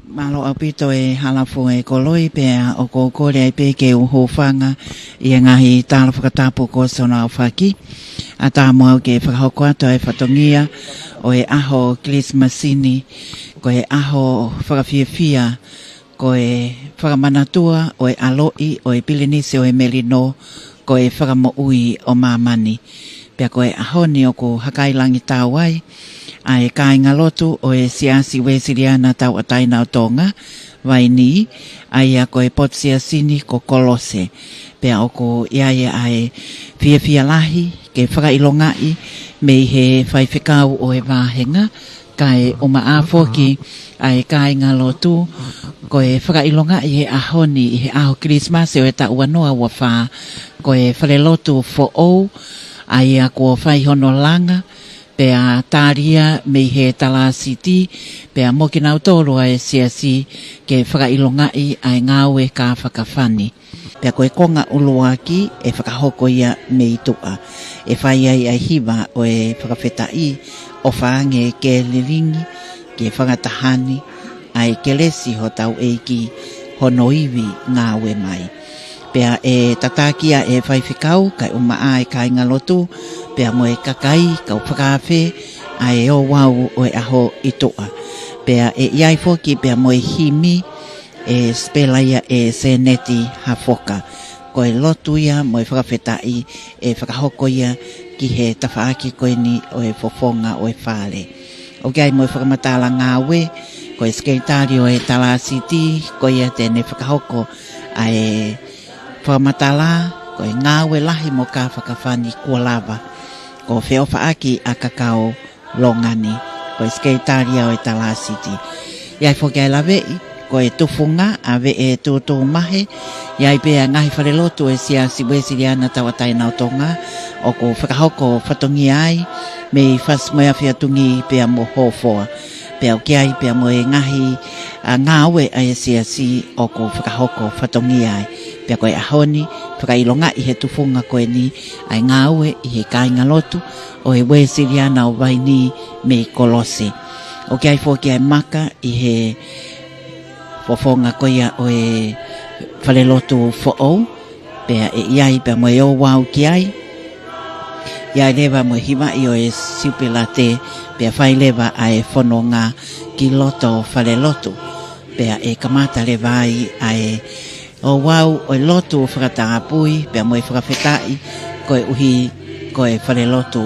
Malo apito e halafu e koloi pea o ko kore ai pe ke uho whanga i ngahi tāla Fakatapu ko sona o whaki. A tā mua ke whakahoko ato e whatongia o e aho Christmasini, ko e aho whakawhiawhia, ko e whakamanatua o e aloi, o e pilinisi o e melino, ko e whakamo'ui o mamani. Pea ko e ahoni o ko Fakailangi tāwai, a e kāinga lotu o e Siasi Uesiliana tau ataina o Tonga Vaini, a ia ko e Siasini ko Kolose. Pea o ko iaia a e whiawhia lahi ke Faka'ilonga'i me he whaiwhikau o e wāhenga, ka e o maafoki a e kāinga lotu, ko e Faka'ilonga'i he ahoni i he aho Christmas o e ta uanoa ua whā, ko e Falelotu fo'ou, a ia ko whaihono langa, pea tāria me he tala siti, pea mokina utoro a e siasi ke Faka'ilonga'i a e ngāwe ka whakawhani. Pea koe konga uluaki e whakahoko ia me itua. E whai ai hiva o e whakawhetai o whaange ke liringi, ke whangatahani, a e kelesi ho tau eiki honoiwi ngāwe mai. Pea e tatakia e whaiwhikau, kai umaa e kāinga lotu, pea mo e kakai, kau Fakaafe, a e o wau o e aho itua. Pea e iai foki, pea mo e himi, e spelaia e seneti hafoka. Ko e lotu ia mo e whakawhetai, e whakahoko ia ki he tawhaaki koe ni o e fofonga o e whale. O kai mo e whakamatala ngāwe, ko e skeitari o e tala siti, ko ia tēne whakahoko a e whakamatala, ko e ngāwe lahi mo ka whakawhani kua lava, ko wheo whaaki a kakao longani, ko e skeitari o e tala siti. Iai whokai lawei, ko e tufunga a ve e tūtū mahe, iai pēa ngahi Falelotu e Siasi Uesiliana tau ataina o Tonga, o ko whakahoko whatongi ai, me i whasmoia whiatungi pēa mo hofoa. Pēa o kiai pēa mo e ngahi ngāwe a e Siasi o ko whakahoko whatongi ai. Pēa ko e ahoni, Faka'ilonga'i he tufunga koe ni, ai ngāwe i he kāinga lotu, o e Wesleyan o Vaini me Kolose. O kiai fōki ai maka i he fofonga koia o e Falelotu fo'ou, pea e iai pea mo e o wau ki ai. Iai lewa mo e hiwa i o e siupilate, pea whai lewa a e whanonga ki loto Falelotu. Pea e kamata lewa ai a e o wau o e lotu Fakatapu'i, pea mo e whakawhetai, ko e uhi ko e Falelotu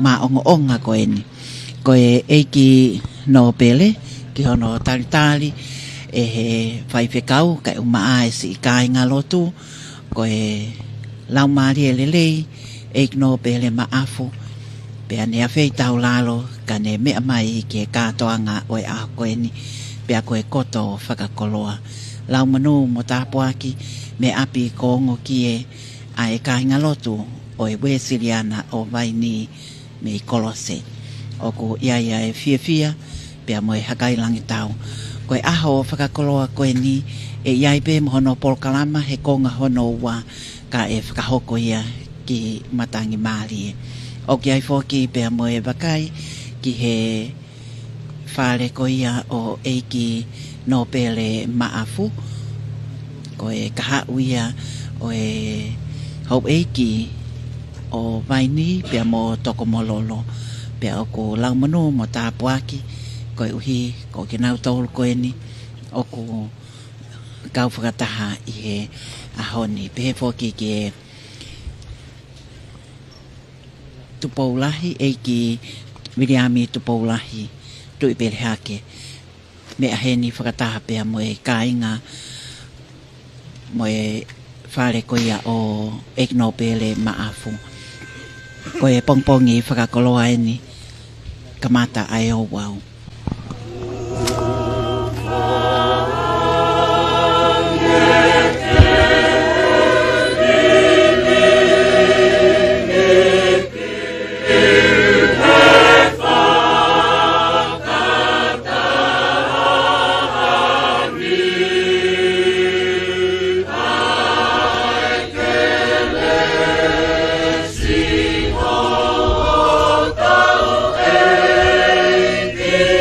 ma onga ko e ni. Ko e eiki no pele, ki hono talitali, e he whaiwhekau, kai umaa e si kāinga lotu, ko e laumari e lelei, eik no pele maafu, pea ne awhei tau lalo, ka ne mea mai ki e Katoanga o e aho koe ni, pea ko e koto whakakoloa. Laumanu mo tāpuaki, me api kongo ki e a e kāinga lotu, o e Wesleyan o Vaini me Kolose. O ko iaia e whiawhia, pea mo e Hakailangi tau. Ko e aho whakakoloa koe ni, e iai pe mo hono polkalama he konga hono wa, ka e whakahoko ia ki matangi maari e. O ki ai fōki pea mo e wakai, ki he whare ko ia o eiki no pele maafu, ko e kahau ia o e hau eiki o Vaini, pea mo toko mololo, pea o ko laumanu mo tāpuaki, ko e uhi, ko ke nau tolu koe ni, o ko kau whakataha i he ahoni. Pehe fōki ki e tupoulahi, eiki Miriami tupoulahi, tui pere hake, me aheni whakataha pea mo e kāinga, mo e whare koia o ekno pele maafu. Ko e pongpongi whakakoloa eni, kamata ai o wau. Yeah.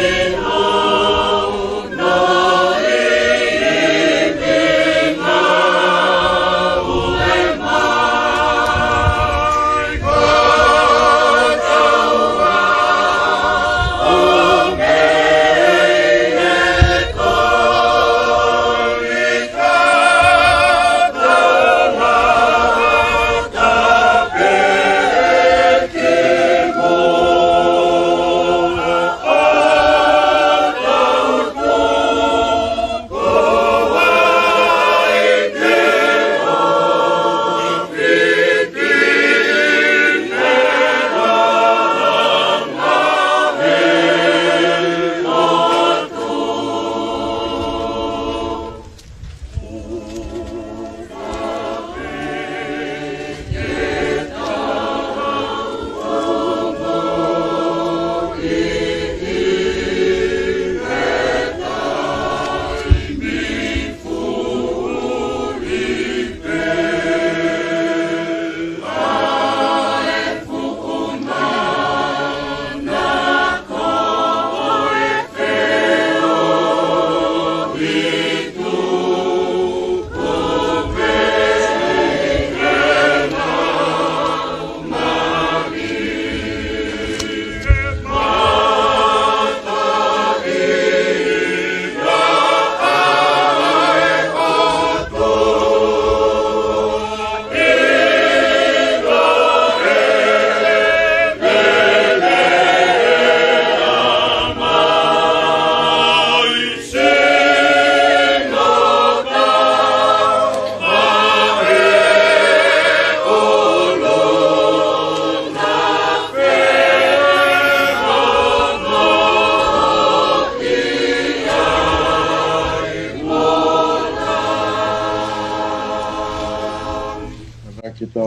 kita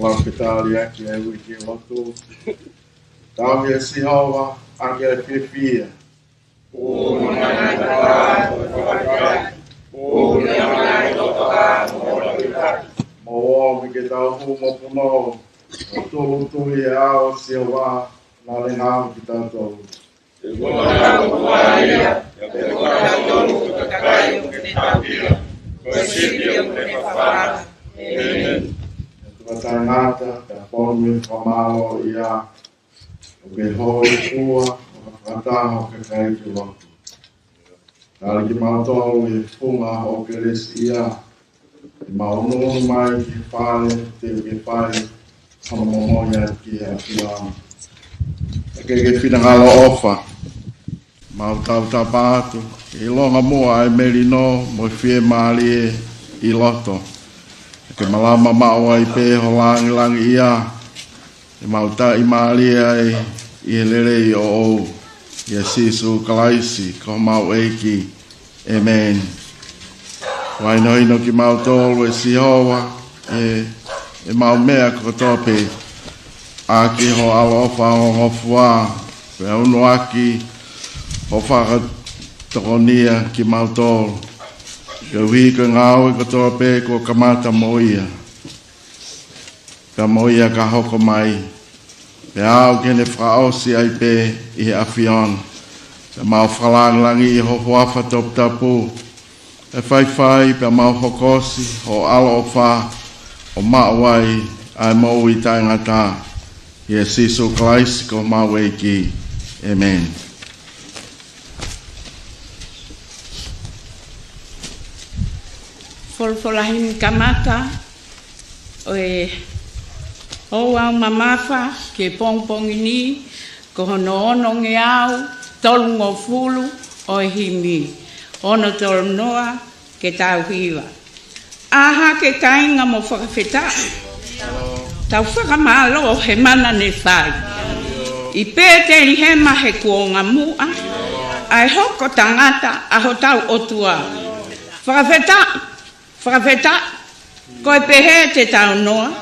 lau kita liaki e wiki Latu. Tau e si hawa ake e whiwhia. Mo o mi ke tau hu mo puno. O tolu tui e ao si hawa na le ngau ki tau tolu. Tuatai ngata, ka ponu whamao ia, o ke hoi kua, o ka whataho ka kai ki Latu. Tari ki mautolu i funga o ke lesi ia, i maununu mai ki whare, te ke whare, hama momoia ki a whia. E ke whinangalo ofa, mautau tapatu, i longa mua e merino, mo fie maali i loto. Ke malama maua i pe Fakalangilangi ia, e mauta i maali ai, i lere i o Siasi Uesiliana, ko Mou'ui ki, amen. Waino ino ki mautolu e sihoa, e mau mea ko tope, a ki ho alo ofa o ngofua, pe unu aki, ho whakatokonia ki mautolu. Ka wika ngau i katoa pē ko kamata moia. Ka moia ka hoko mai. Pe au kene whaosi ai pē i awhion. Ka mau Fakalangilangi i hoko afa Tongatapu. E whai pe mau hokosi ho alo o wha o Mou'ui ai Mou'ui Tongatapu. Siasi Uesiliana ko Mou'ui ki. Amen. Folofola hin kamata o au mamafa ke pongpong ini ko hono ono nge au tolu ngofulu o himi ono tolu noa ke tau hiwa aha ke kainga mo whakawheta tau whakamalo he mana ne whai i pēte i hema he kuonga mua ai hoko tangata aho tau otua Faka'afeta, koe pehe te tau noa.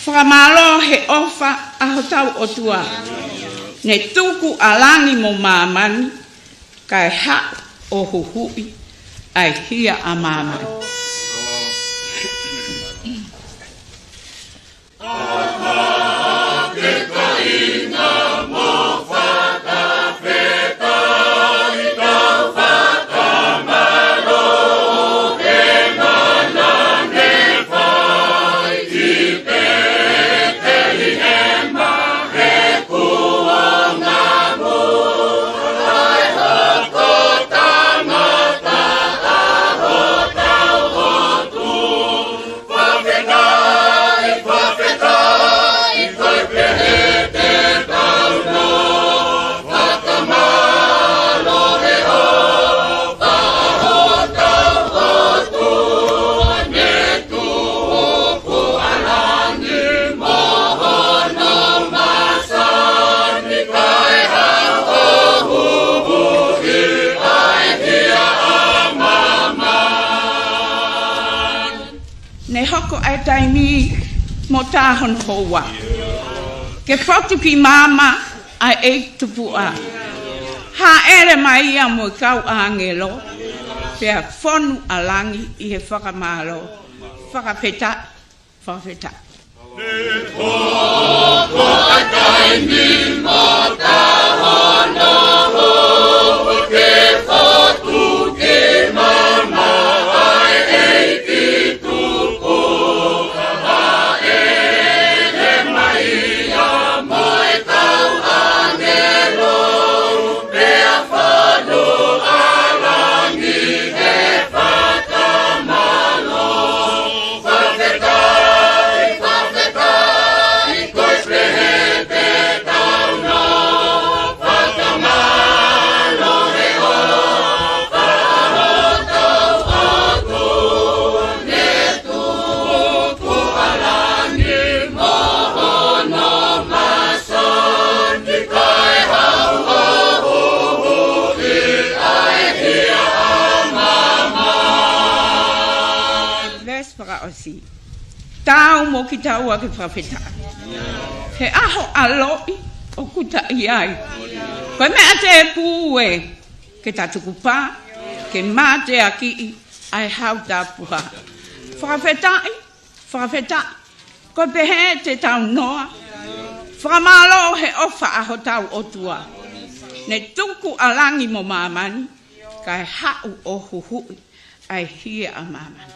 Whakamalo he ofa aho tau otua. Ne tuku alangi mo mamani, kai ha o huhui, ai hia a mamani. Taimi mo tahon hoa. Ke whatu ki mama a e tupua. Ha ere mai ia mo kau angelo. Pea whonu alangi i he whakamalo. Faka'afeta. Ko a taimi mo tahon hoa. Ke whatu ki mama a e tau mo ki tau a ke whawheta. He aho aloi o kuta iai. Koe mea te pū e ke tatuku pā, ke mate a ki ai hau tā puha. Whawhetai, koe pehe te tau noa. Whamalo he ofa aho tau otua. Ne tuku alangi mo mamani, kai hau o huhui, ai hia a mamani.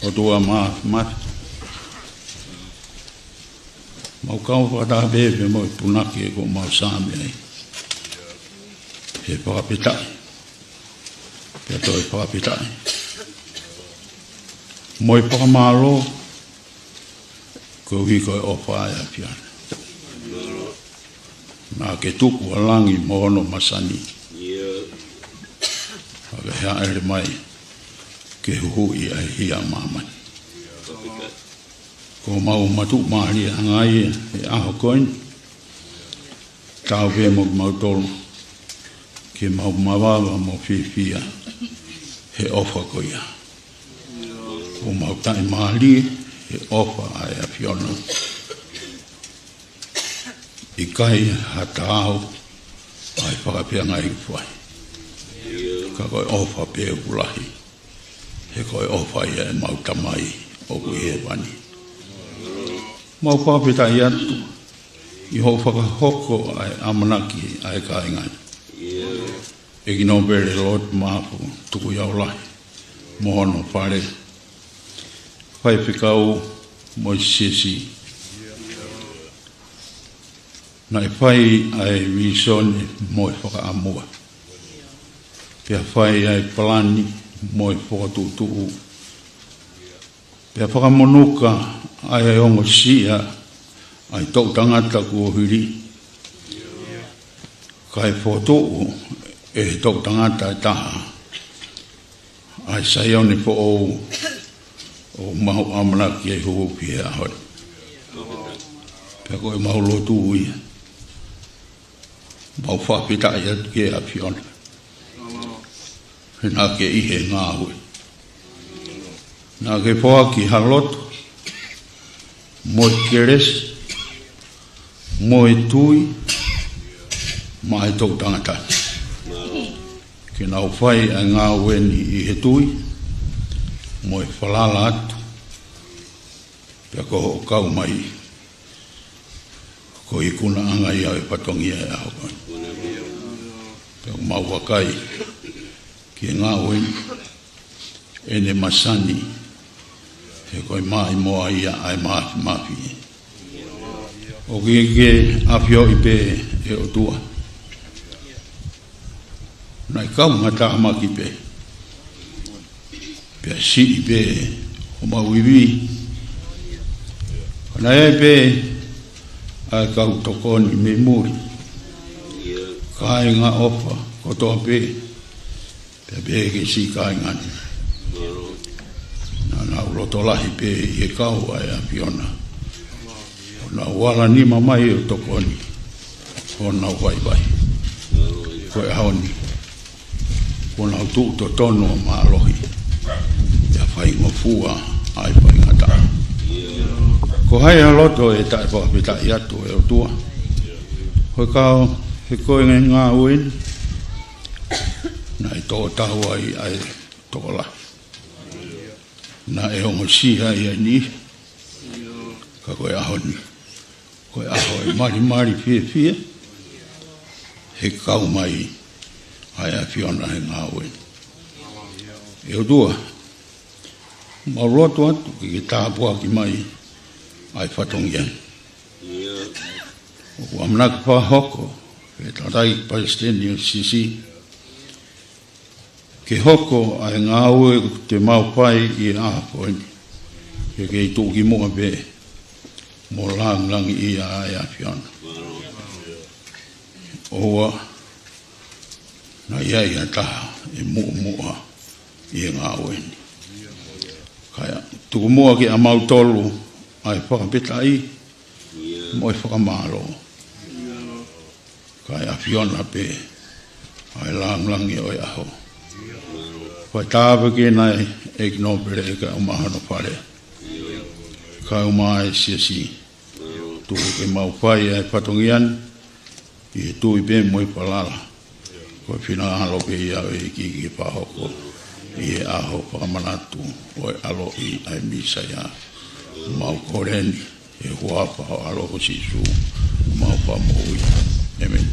Otua ma mau kau whakata bebe mo punaki e ko mau sāmi ai he whakapitai pia toi whakapitai moi whakamalo ko hi koe o whaia piana nā ke tuku alangi mo ono masani hake hea ere mai ke hui ai hia mamani. Ko mau matu maari angai e aho koin. Tau ve mo mau tolu. Ke mau mawawa mo whiwhia he ofa koia. Ko mau tai maari he ofa ai a whiono. I kai hatao ai whakapia ngai whai. Ka koi ofa pe ulahi. He koe ofa ia e mau tamai o kui he wani. Mau whapita i atu, i ho whakahoko ai amanaki ai kāingai. E ki no bere lot maafu tuku iau lahi, mohono whare. Whai whikau mo siesi. Nai whai ai wisoni mo i whakaamua. Pia whai ai plani moi whakatutu. Pea whakamonuka ai ongo sia ai tau tangata kua hiri. Kai whakatutu e tau tangata e taha. Ai saioni po o mahu amanaki e huupi e ahoi. Pea koe mahu lotu ui. Mau whapita i atu ke a piona. Nā ke ihe ngā hui. Nā ke poa ki halotu, moi keres, moi tui, mai tau tangata. Ke nau whai a ngā weni i he tui, moi whalala atu, pia ko kau mai, ko i kuna anga i au e patongi e au koi. Pia mau wakai, ki ngā weni, ene masani, he koe mai moa ia ai mafi. O ke awhio i pe e o tua. Nai kau ngata amaki pe. Pea si i pe o mauiwi. Nai e pe ai kau tokoni me muri. Kai ngā ofa kotoa pe. Pea pe ke si kai ngani. Nā urotolahi pe i e kau ai a piona. Nā wala ni mamai o tokoni. Ko nā waiwai. Ko e haoni. Ko nā tu to tono ma alohi. Ia whai ngofua ai whai ngata. Ko hai a loto e tae whakapita i atu e o tua. Hoi kao he koe ngai ngā uin. Na i tō tahua i ai tokola. Na e hongo siha i ai ni. Ka koe aho ni. Koe aho e mari fie fie. He kau mai ai a whiona he ngā uin. E o tua. Ma roto atu ki tāpua ki mai ai whatongia. O amnaka whahoko, e tarai Paleisitenj Siasi. Ke hoko ai ngā ue te maupai i āpoini. Ke kei tūki mua be, mo langilangi i ai a whiana. Oa, na iai a taha e mua i ngā ueni. Kaya, tuku mua ki a mautolu ai whakapita i, mo i whakamaro. Kaya a whiona pe, ai langilangi o i aho. Kaya tāpa ki nai e kinopere e ka umahano whare. Kaya umai siasi, tuku ke maupai ai patongian, i tui pe mo i palala. Kaya whina alo pe i au e ki pahoko. I e aho whakamanatu o e alo i ai misaya. Mau koreni e huapa o alo o sisu. Mau pa Mou'ui. Amen.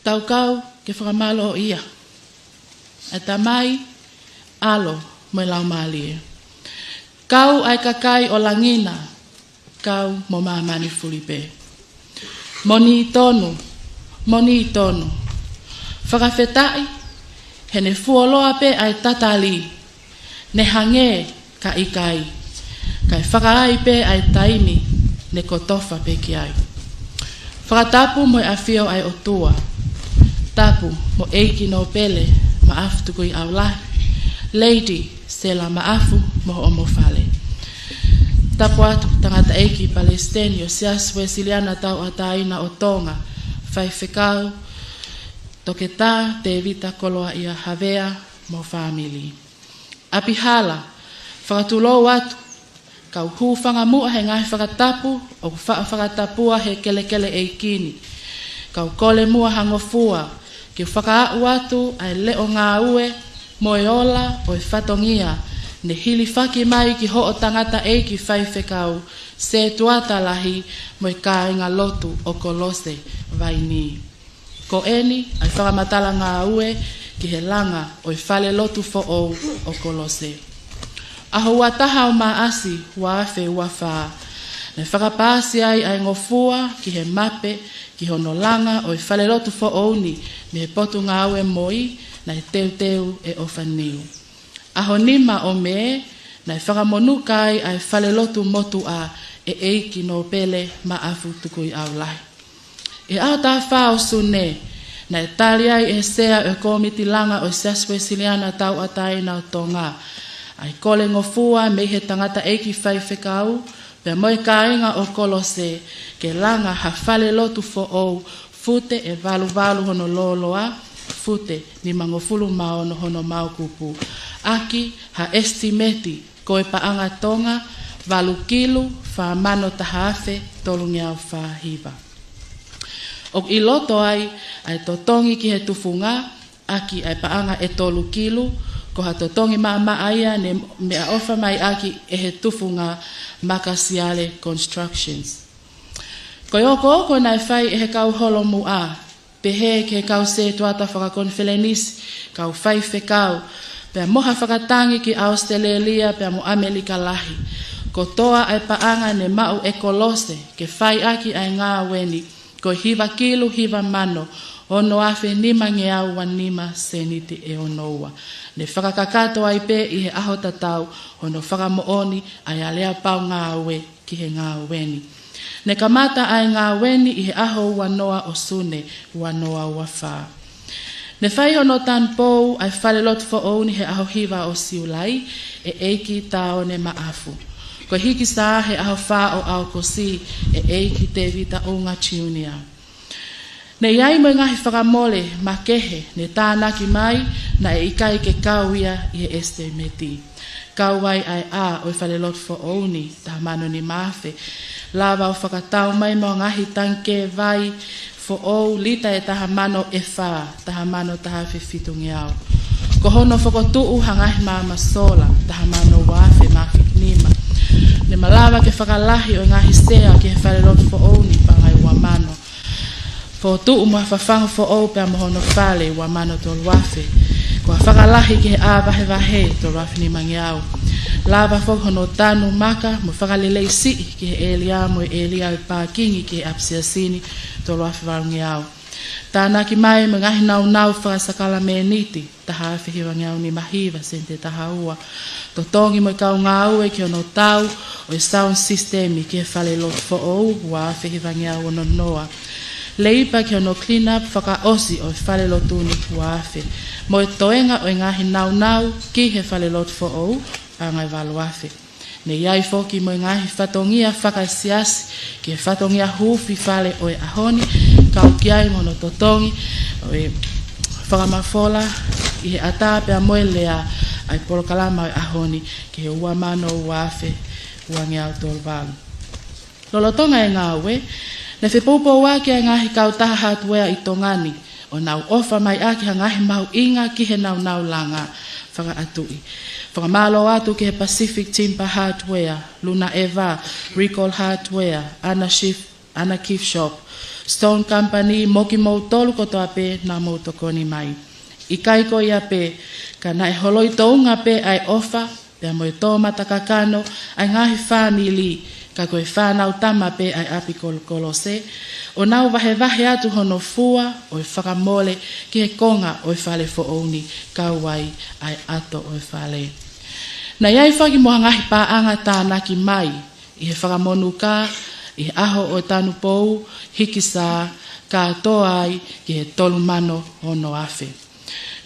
Taukau ke whakamalo o ia. E tamai, alo, mo lau malie. Kau ai kakai o langina, kau mo mamani fulipe. Moni tonu. Whakawhetai, he ne fuoloa pe ai tatali, ne hange ka ikai, kai whakaai pe ai taimi, ne kotofa pe ki ai. Fakatapu mo afio ai o tua. Tapu mo eiki no pele ma afu tuku i au lahi. Lady sela ma afu mo o mo fale. Tapu atu tangata eiki Paleisitenj Siasi Uesiliana tau ataina o Tonga. Fai whekau toketa Tevita Koloa'ia Havea mo family. Apihala whakatulo atu Kau hūwhanga mua he ngahi whakatapu, o whakatapua he kelekele e kini. Kau kole mua hangofua, ki whakaau atu ai leo ngā ue, moe ola o whatongia, ne hili whaki mai ki ho o tangata e ki whaiwhe kau, se tuata lahi moe kāinga lotu o Kolose Vaini. Ko eni ai whakamatala ngā ue ki he langa o Falelotu fo'ou o Kolose. Aho wataha o maasi waafe wafaa. Ne whakapāsi ai ngofua ki he mape ki hono langa o Falelotu fo'ou ni me he potu ngā ue moi na he teu e ofaniu. Aho nima o me na whakamonukai ai Falelotu motu a e eiki no pele maafu tukui au lai. E au tā whao sune na e tali ai e sea e komiti langa o Siasi Uesiliana tau atai na o Tonga. Ai kole ngofua me he tangata eiki whaiwhekau, pia moe kāinga o Kolose, ke langa ha Falelotu fo'ou, fute e valu hono loloa, fute ni mangofulu mao no hono mau kupu. Aki ha estimeti koe paanga Tonga, valu kilu, wha mano tahaafe, tolungiau wha hiva. O iloto ai totongi ki he tufunga, aki ai paanga e tolu kilu, ko ha totongi aia ne mea ofa mai aki e he tufunga makasiale constructions. Ko oko nai whai e he kau holo mua, pehe ke kau se tuata whakakonfelenisi, kau whai whekau, pea moha whakatangi ki Australia pea mo Amerika lahi. Ko toa ai paanga ne mau e Kolose, ke whai aki ai ngā weni, ko hiva kilu hiva mano, ono afe nima ngeau wa nima seniti e onoua. Ne whakakakato ai pe i he aho tatau, ono whakamooni ai alea pau ngā ue ki he ngā weni. Ne kamata ai ngā weni i he aho wanoa o sune, wanoa wawha. Ne whai hono tan pou ai Falelotu fo'ou ni he aho hiva o siulai, e eiki tao ne maafu. Ko hiki sa he aho wha o au kosi, e eiki Tevita o ngā tiunia. Ne iai mo ngahi whakamole ma kehe ne tānaki mai na e ikai ke kauia i he este meti. Kauai ai a o Falelotu fo'ou ni taha mano ni mafe. Lava o whakatau mai mo ngahi tanke vai fo'ou lita e taha mano e wha, taha mano taha whiwhitungi au. Ko hono whakotuu hangahi maa masola, taha mano wafe maa whiknima. Ne malawa ke whakalahi o ngahi sea ke he Falelotu fo'ou ni pangai wamano. Fo tu mo whawhangu fo'ou pia mohono whale wamano tol wafe. Ko whakalahi ke he āwahe tol wafe ni mangiau. Lava fo hono tanu maka mo whakalelei si ke he elia mo elia i pākingi ke he apsiasini tol wafe wangiau. Tāna ki mai mo ngahi nau whakasakala me niti, taha awhi hiwangiau ni mahiva sente taha ua. Totongi mo kau ngā ue ki ono tau o i sound systemi ki he Falelotu fo'ou wa awhi hiwangiau ono noa. Leipa ki ono clean up whakaosi o i Falelotu ni wafe. Mo e toenga o i ngahi nau ki he Falelotu fo'ou angai waluafe. Ne iai foki mo i ngahi whatongia whakasiasi ki he whatongia hufi fale o i ahoni, kau kiai mono totongi o i whakamafola i he atape a moe lea ai polokalama o i ahoni ki he uamano wafe uangiau tolvalu. Lolotonga e ngā ue, ne whipaupo wake ai ngahi kau taha hatuea i tongani, o nau ofa mai aki ha ngahi mau inga ki he nau langa Fakatapu'i. Whakamalo atu ki he Pacific Timber Hardware, Luna Eva, Recall Hardware, Anna Gift Shop, Stone Company, Moki Moutolu koto ape na moutokoni mai. I kaiko i ape, ka na e holoi tounga pe ai ofa, pia mo e tō matakakano, ai ngahi whanili, ka koe whanau tama pe ai api Kolose, o nau wahe atu hono fua, o e whakamole ki he konga o e whale fo'ouni, kauai ai ato o e whale. Na iai whaki moha ngahi pāanga tānaki mai, i he whakamonu ka, i he aho o tanu pou, hiki sā, ka toa ai ki he tolu mano hono afe.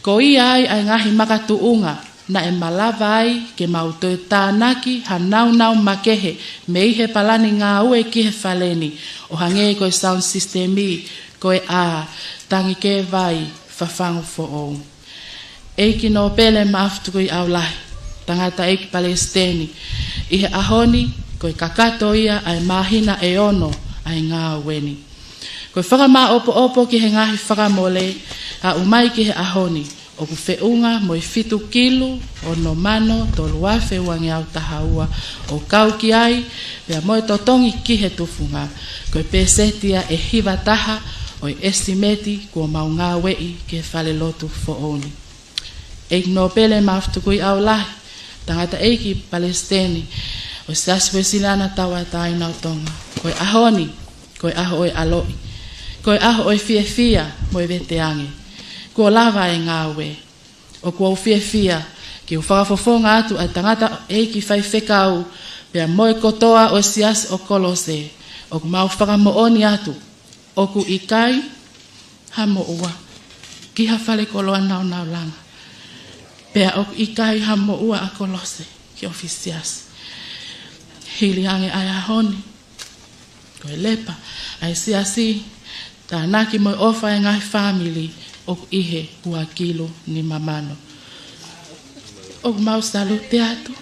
Ko i ai ngahi makatuunga, na e malawa ai ke mautoe tānaki ha nau makehe me i he palani ngā ue ki he whaleni o hange koe sound systemi koe a tangi ke vai whawhangu fo'ou. Eiki no pele maaftukui au lahi, tangata eiki Paleisitenj, I he ahoni, koe kakato ia ai mahina e ono ai ngā weni. Koe whakama opo ki he ngahi whakamole, a umai ki he ahoni, o ku whiunga mo I 7 kilu, o no mano, tolu awhe wangi au tahaua, o kau ki ai, pia moe totongi ki he tufunga, koe pesetia e hiva taha, o estimeti kua mau ngā wei ki he Falelotu fo'oni. Eik no pele maftukui au lahi, tangata eiki Paleisitenj, o Siasi Uesiliana tawa taina o Tonga, koe ahoni, koe aho oi aloi, koe aho oi fia mo I veteange, kua lava e ngāwe, o kua fia ki u whakafofonga atu a tangata eiki whai whekau, pia moe kotoa o Siasi o Kolose, o ku mau whakamooni atu, o ku ikai, ha mo ua, ki ha whale koloa nau langa, pia o ku ikai ha mo ua a Kolose, ki o Siasi. Hili ange ai ahoni, koe lepa, ai Siasi, tā naki moi ofa e ngai family, o ku ihe ua kilo ni mamano. O ku mau salute atu.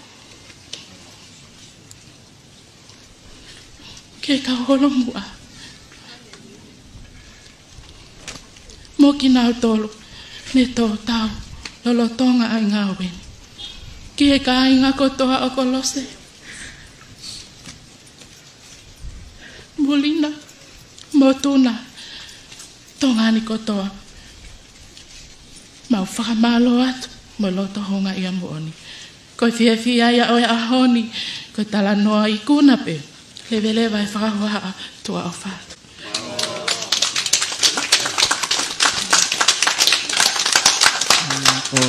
Ke ka holo mua. Mo ki nau tolu, ne tō tau, lolo tonga ai ngā weni. Ki he ka ai ngā kotoa o Kolose. Mulina, motuna, tongani kotoa. Mau whakamalo atu, mo loto honga ia mooni. Koe fia ia oe ahoni, koe tala noa I kuna pe, lewelewa e whakahoa tua o whātu. O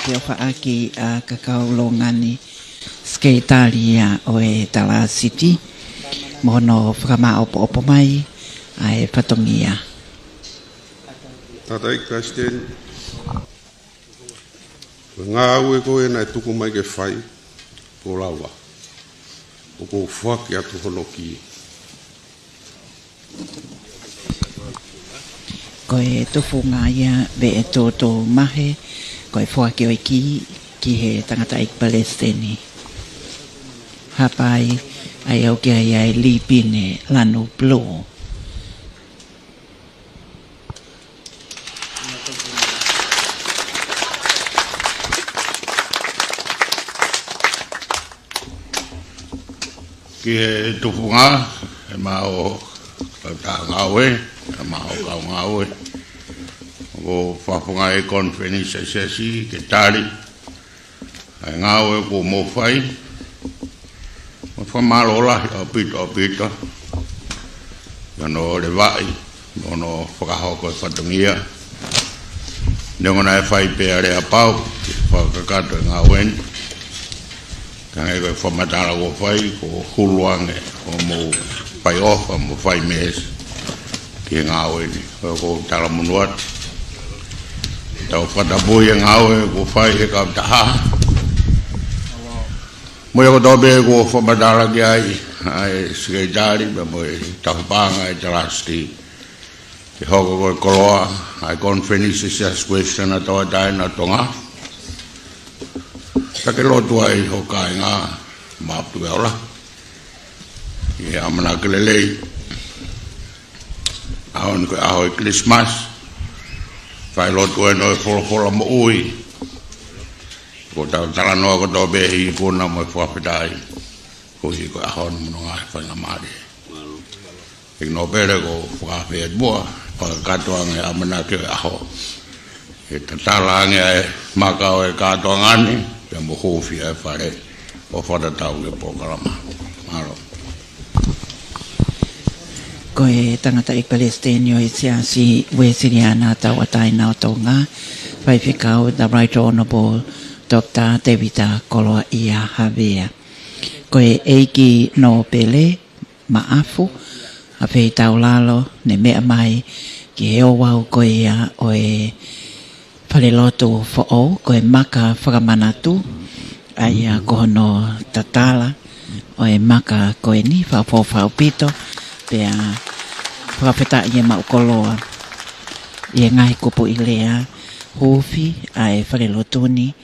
te whaaki a Faka'ilonga'i skeitari a oe Tala City, mono whakama opo mai ai patongia. Tatai Kasten, ngā ue koe nai tuku mai ke whai, ko lawa, o ko whaki atu hono ki. Koe tufu ngā ia be e tōtō mahe, koe whaki oi ki he tangata I Paleisitenj. Hapai ai au kia ia lipine lanu blue. Ki he tufunga, e mao ta ngawe, e mao kau ngawe. O whafunga e konferensi sesi ke tari, e ngawe ko mowhai. O whamalola o pito. Gano le vai, no whakahoko e whatungia. Nengona e whai pēa rea pau, whakakato e ngawen. Kangai koe whamatara ko whai, ko huluange, ko mo whai ofa, mo whai mes, ki ngāweni, ko tala munuat. Tau Fakatapu'i e ngāwe, ko whai he ka taha. Moia ko tobe ko whamatara ki ai skeitari, mo e tahupanga e talasti. Ki hoko koe koloa, ai konferensi Siasi Uesiliana tawa taina Tonga. Faka'ilotu ai hokai ngā mapu eola. I amana kelelei. Ahon koe aho e Christmas. Faka'ilonga'i no e Folofola Mou'ui. Ko tau talanoa ko tau behi I puna mo e whapidai. Ko hi koe ahon munu ngā whainga maari. Ik no pere ko Fakaafe e mua. Katoanga e amana ke aho. E tatalange e makao e Katoangani. Ya mohofi e whare o whatatau ke pokarama. Maro. Koe tangata I Paleisitenj o Siasi Uesiliana tawa taina o Tonga, whai whikau the Right Honourable Dr. Tevita Koloa'ia Havea. Koe eiki no pele maafu, a whei tau lalo ne mea mai ki he o wau koe o e Falelotu fo'o, koe maka whakamanatu, ai a kohono tatala, o e maka koe ni, whao pito, pea whakawheta I e maukoloa, I e ngai kupu I lea, hufi, ai Falelotuni,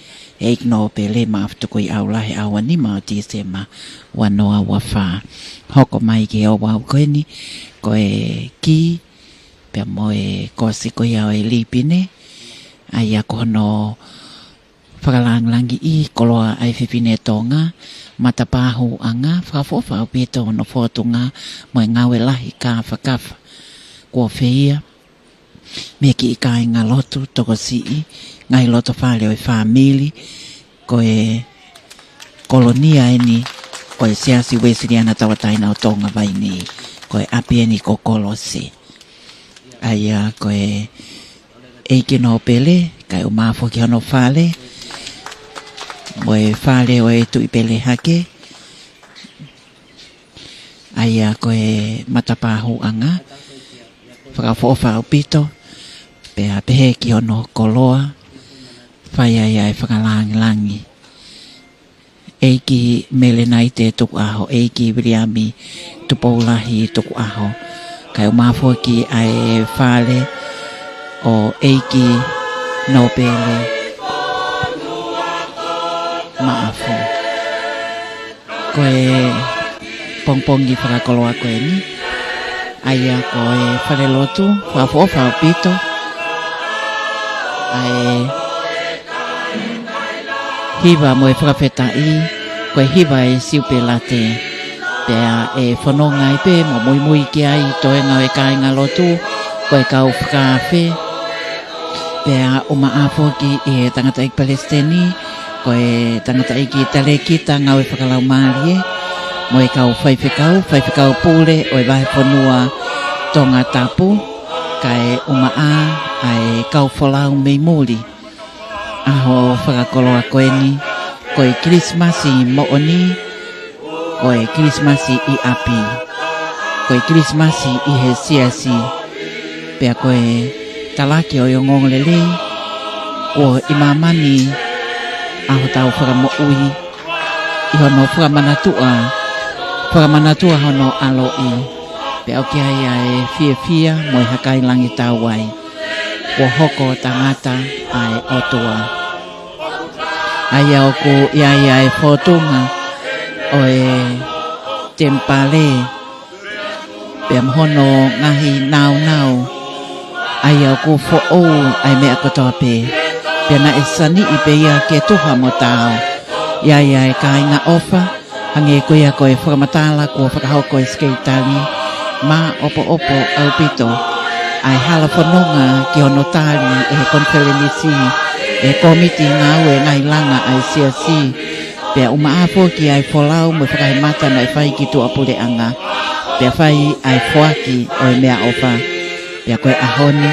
eik no pele maftu koi aulahe awani ma December wanoa wafa hoko mai ke o wau koeni koe ki pe moe kosi ko ia e lipine ai a kono Fakalangilangi I koloa ai fipine Tonga matapahu anga whakafofa o pito no fotunga mo ngawe lahi ka Fakaafe ko feia me ki kai nga lotu toko si ngai loto fale o family ko e kolonia ini ko e Siasi Uesiliana tawataina o Tonga Vaini ko e apieni ko kolose aya ko e eike no pele kai o mafo ki ano fale mo e fale o e tui pele hake aya ko e matapahu anga whakafofa o pito pe a pehe ki ono koloa whai ai ai Fakalangilangi eiki mele nai te tuku aho eiki viriami tupoulahi tuku aho kai o mafo ki ai fale o eiki no pele maafu koe pongpongi whakakoloa koe ni aia koe Falelotu whafofa o pito ai hiva mo e whakawhetai koe hiva e siupelate pea e whanonga I pe mo Moimoi ki ai toenga e kāinga lotu koe kau Fakaafe pea o maafo ki e tangata ik Paleisitenj koe tangata iki tale kita ngau e whakalau marie mo e kau whaiwhikau pule o e wahe whanua Tongatapu kai umaa ai kau wholau mei muri aho whakakoloa koeni koe Krismasi mooni koe Krismasi I api koe Krismasi I he siasi pea koe talaki o yongong lele o imamani aho tau Mou'ui I hono whakamanatua hono aloi pe au kia ia e fia mo e Fakailangi tau ai o hoko tangata ai otua ai au ko ia e fotunga o e tempale pe hono ngahi nau ai au ko fo'o ai mea kotoa pe na e sani I pe ia ke tuha mo tau ia e kainga ofa hange ko ia ko e whakamatala ko whakahoko e skeitali ma opo au pito ai hala whanonga ki hono tali e konferenisi e komiti ngau e ngai langa ai siasi pe umaafo ki ai folau mo whakahimata na e whai ki tu apure anga pe whai ai whaki o e mea ofa pe koe ahoni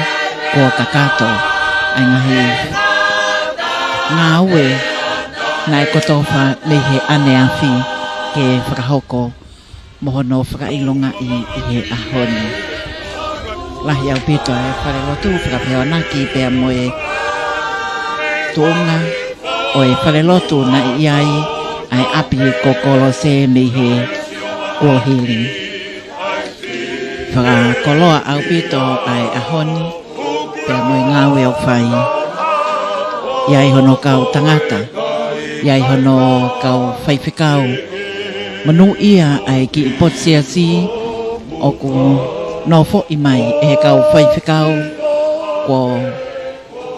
ko kakato ai ngahi ngau e na e kotofa lehe ane afi ke whakahoko mohono Faka'ilonga'i I he ahoni lahi au pito e Falelotu whakapheonaki pea mo e tuunga o e Falelotu na iai ai api ko kolose me he kuohili whakakoloa au pito ai ahoni pea mo e ngau e au whai iai hono kau tangata iai hono kau whaiwhikau manu ia ai ki pot siasi o ku no fo I mai e kau whaiwhikau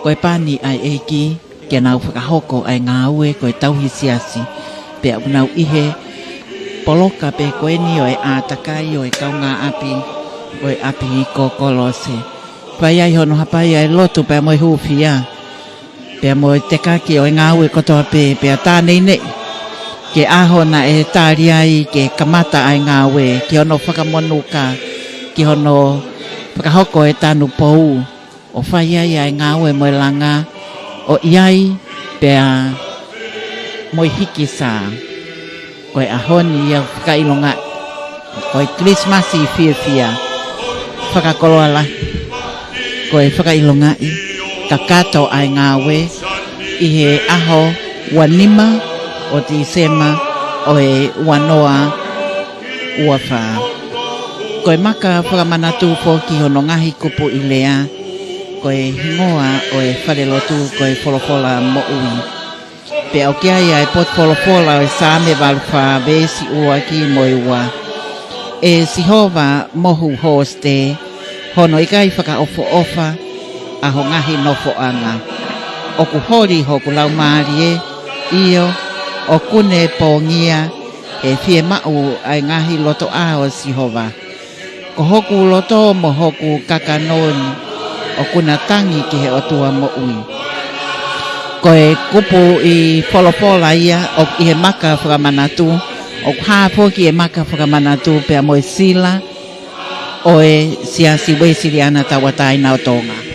koe pani ai eiki ke nau whakahoko ai ngāue koe tauhi siasi pe au nau ihe poloka pe koe ni o e ātakai o e kau ngā api o e api ko kolose pai ai hono hapai ai lotu pe mo hufia pe mo te kaki o e ngāue kotoa pe a tānei nei ke aho na e tāri ai ke kamata ai ngāwe ki hono whakamonuka ki hono whakahoko e tānu pou o whai ai ai ngāwe mo e langa o iai pea mo hiki sā koe ahoni ia Faka'ilonga'i koe Krismasi fia whakakoloa lahi koe Faka'ilonga'i kakato ai ngāwe I he aho wanima o December o e wanoa uawha. Koe maka whakamanatu fōki hono ngahi kupu I lea, koe hingoa o e Falelotu koe Folofola Mou'ui. Pe au kia ia e pot Folofola e sa me valfa vesi ua ki Moimoi. E sihova mohu hoste hono ikai whakaofo ofa a ho ngahi nofo anga. O ku hori ho ku lau maarie iyo o kune pongia e fie mau ai ngahi loto a o sihova. Ko hoku loto mo hoku kakanoni o kuna tangi ki he otua Mou'ui. Ko e kupu i Folofola ia o i he maka whakamanatu o hāpo ki e maka whakamanatu pe a moe sila o e Siasi Uesiliana tawatai na o Tonga.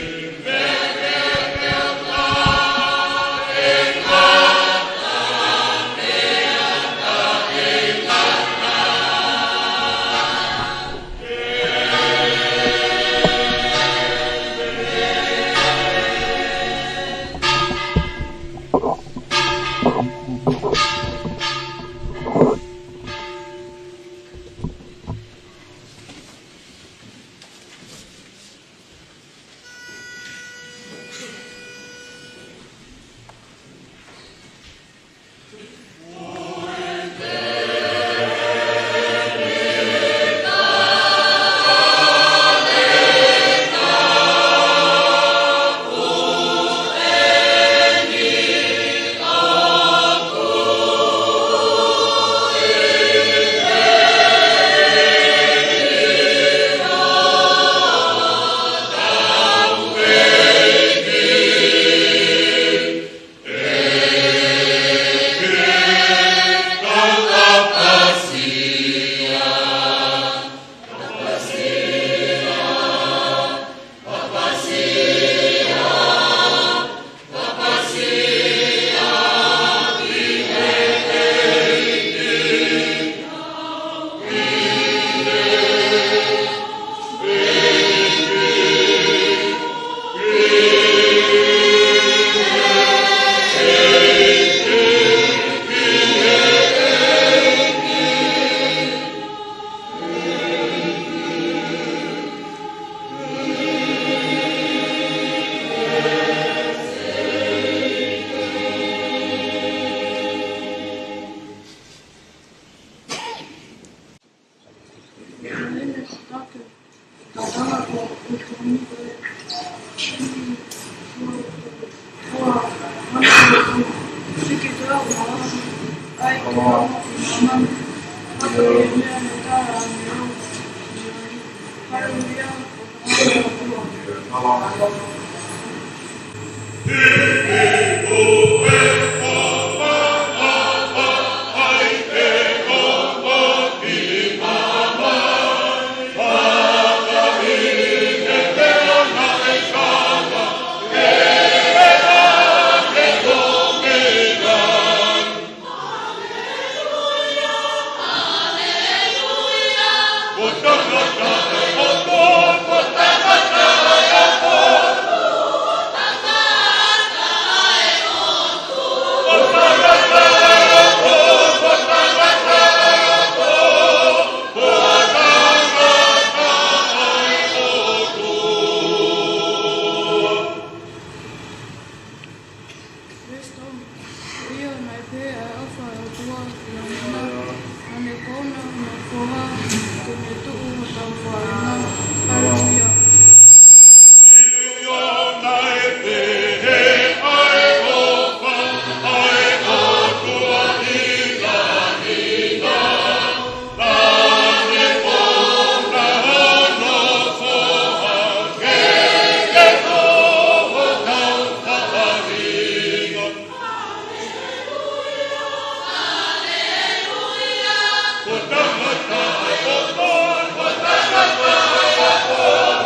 Oh,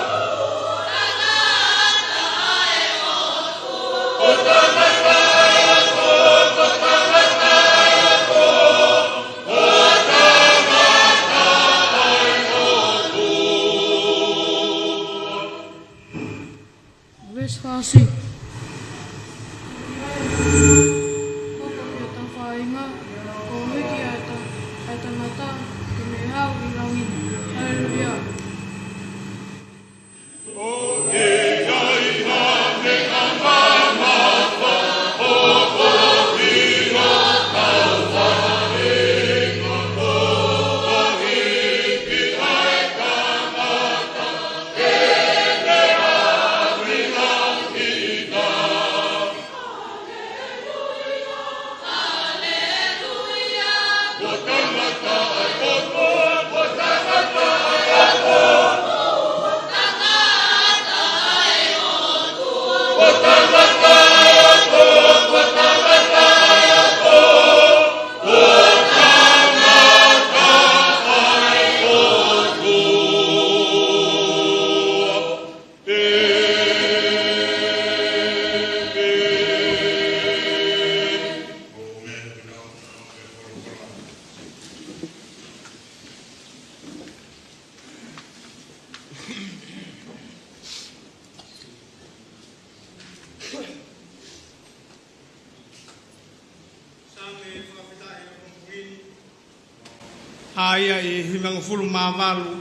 Aia I himanga fulu mavalu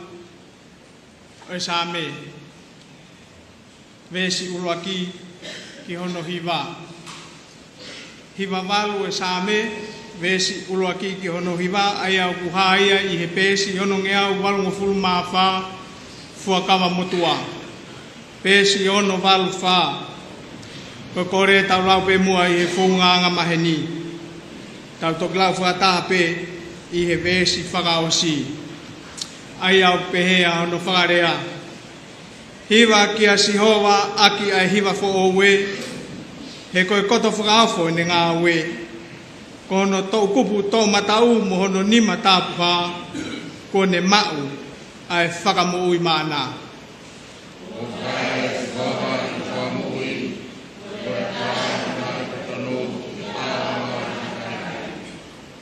o same vesi uruaki ki hono hiva valu e same vesi uruaki ki hono hiva aia kuhaia I he pesi hono ngea walu fulu mafa fuakawa motua pesi hono valu fa ko kore tau lau pe mua I he funga maheni tau toklau fuata pe I he vesi whakaosi. Ai au pehea ono whakarea. Hiwa ki a Sihova aki ai hiwa fo o we. He koe koto whakaofo ne ngā we. Kono tau kupu tau matau mo hono nima tāpuha. Ko ne mau ai whakamo'ui mana.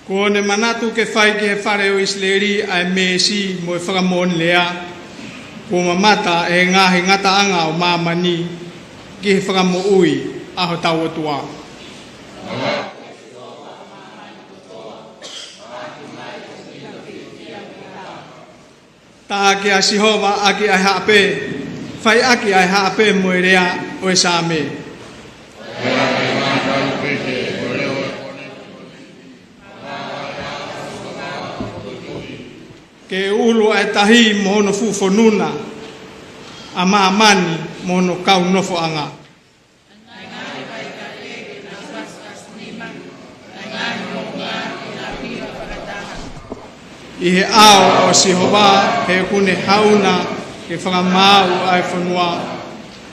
Ko ne manatu ke whai ki he whare o Isleri ai mesi mo e whakamon lea. Ko mamata e ngahi ngata anga o mamani ki he whakamo'ui aho tau atua. Ta aki a Sihova aki ai hape, whai aki ai hape mo e rea o e same. Ke ulu ai tahi mohono fufonuna, ama amani mohono kau nofo anga. I he ao o Sihova he kune hauna ke whakamau ai whanua.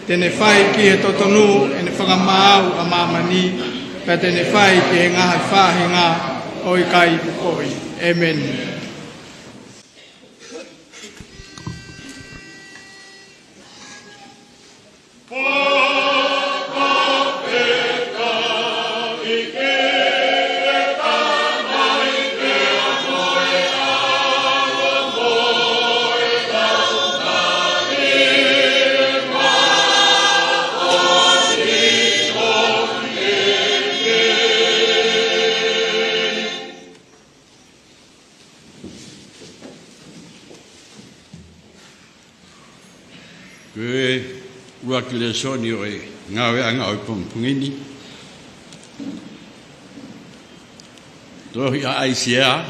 Tene whai ki he totonu e ne whakamau a mamani, pe tene whai ki he ngaha whahinga o I kai pukoi. Amen. Ki le soni o e ngawe anga o pungini. Tohi a aisia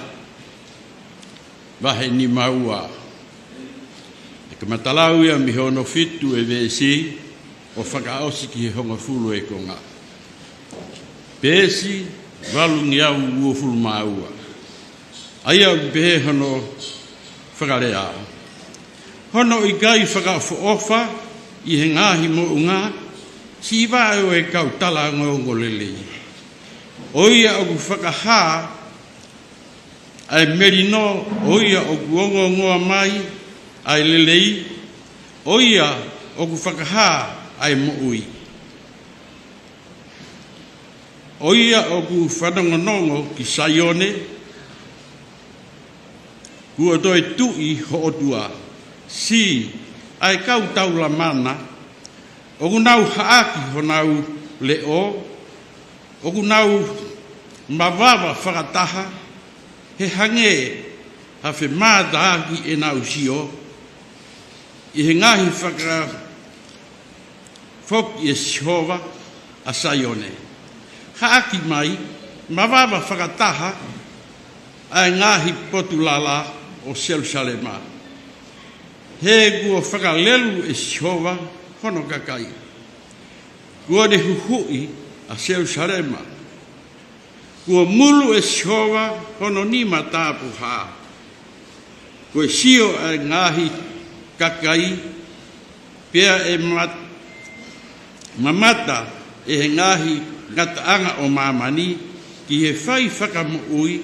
vahe ni maua. E ka matalau ia mi hono fitu e vesi o whakaosi ki he honga fulu e konga. Pesi valungi au ua fulu maua. Ai au behe hono whakarea. Hono I gai whakafo ofa I he ngahi mo unga, si iwa o e kau tala ngongo lele. Oia o ku whakaha, ai merino, oia o ku ongo ngoa mai, ai lelei, oia o ku whakaha, ai Mou'ui. Oia o ku whanongonongo ki Saione, kua toi tui ho otua, si ai kau taula mana, o kunau haaki ho nau leo, o kunau mawawa whakataha, he hange hawhi mātaaki e nau sio, I he ngahi whaka whoki e Sihova a Saione. Haaki mai, mawawa whakataha, ai ngahi potulala o Jerusalema. He kua whakalelu e Sihova hono kakai. Kua ne huhui a Jerusalema. Kua mulu e Sihova hono nima tāpuha. Koe sio e ngahi kakai, pia e mamata e he ngahi ngataanga o mamani, ki he whai whakamu'ui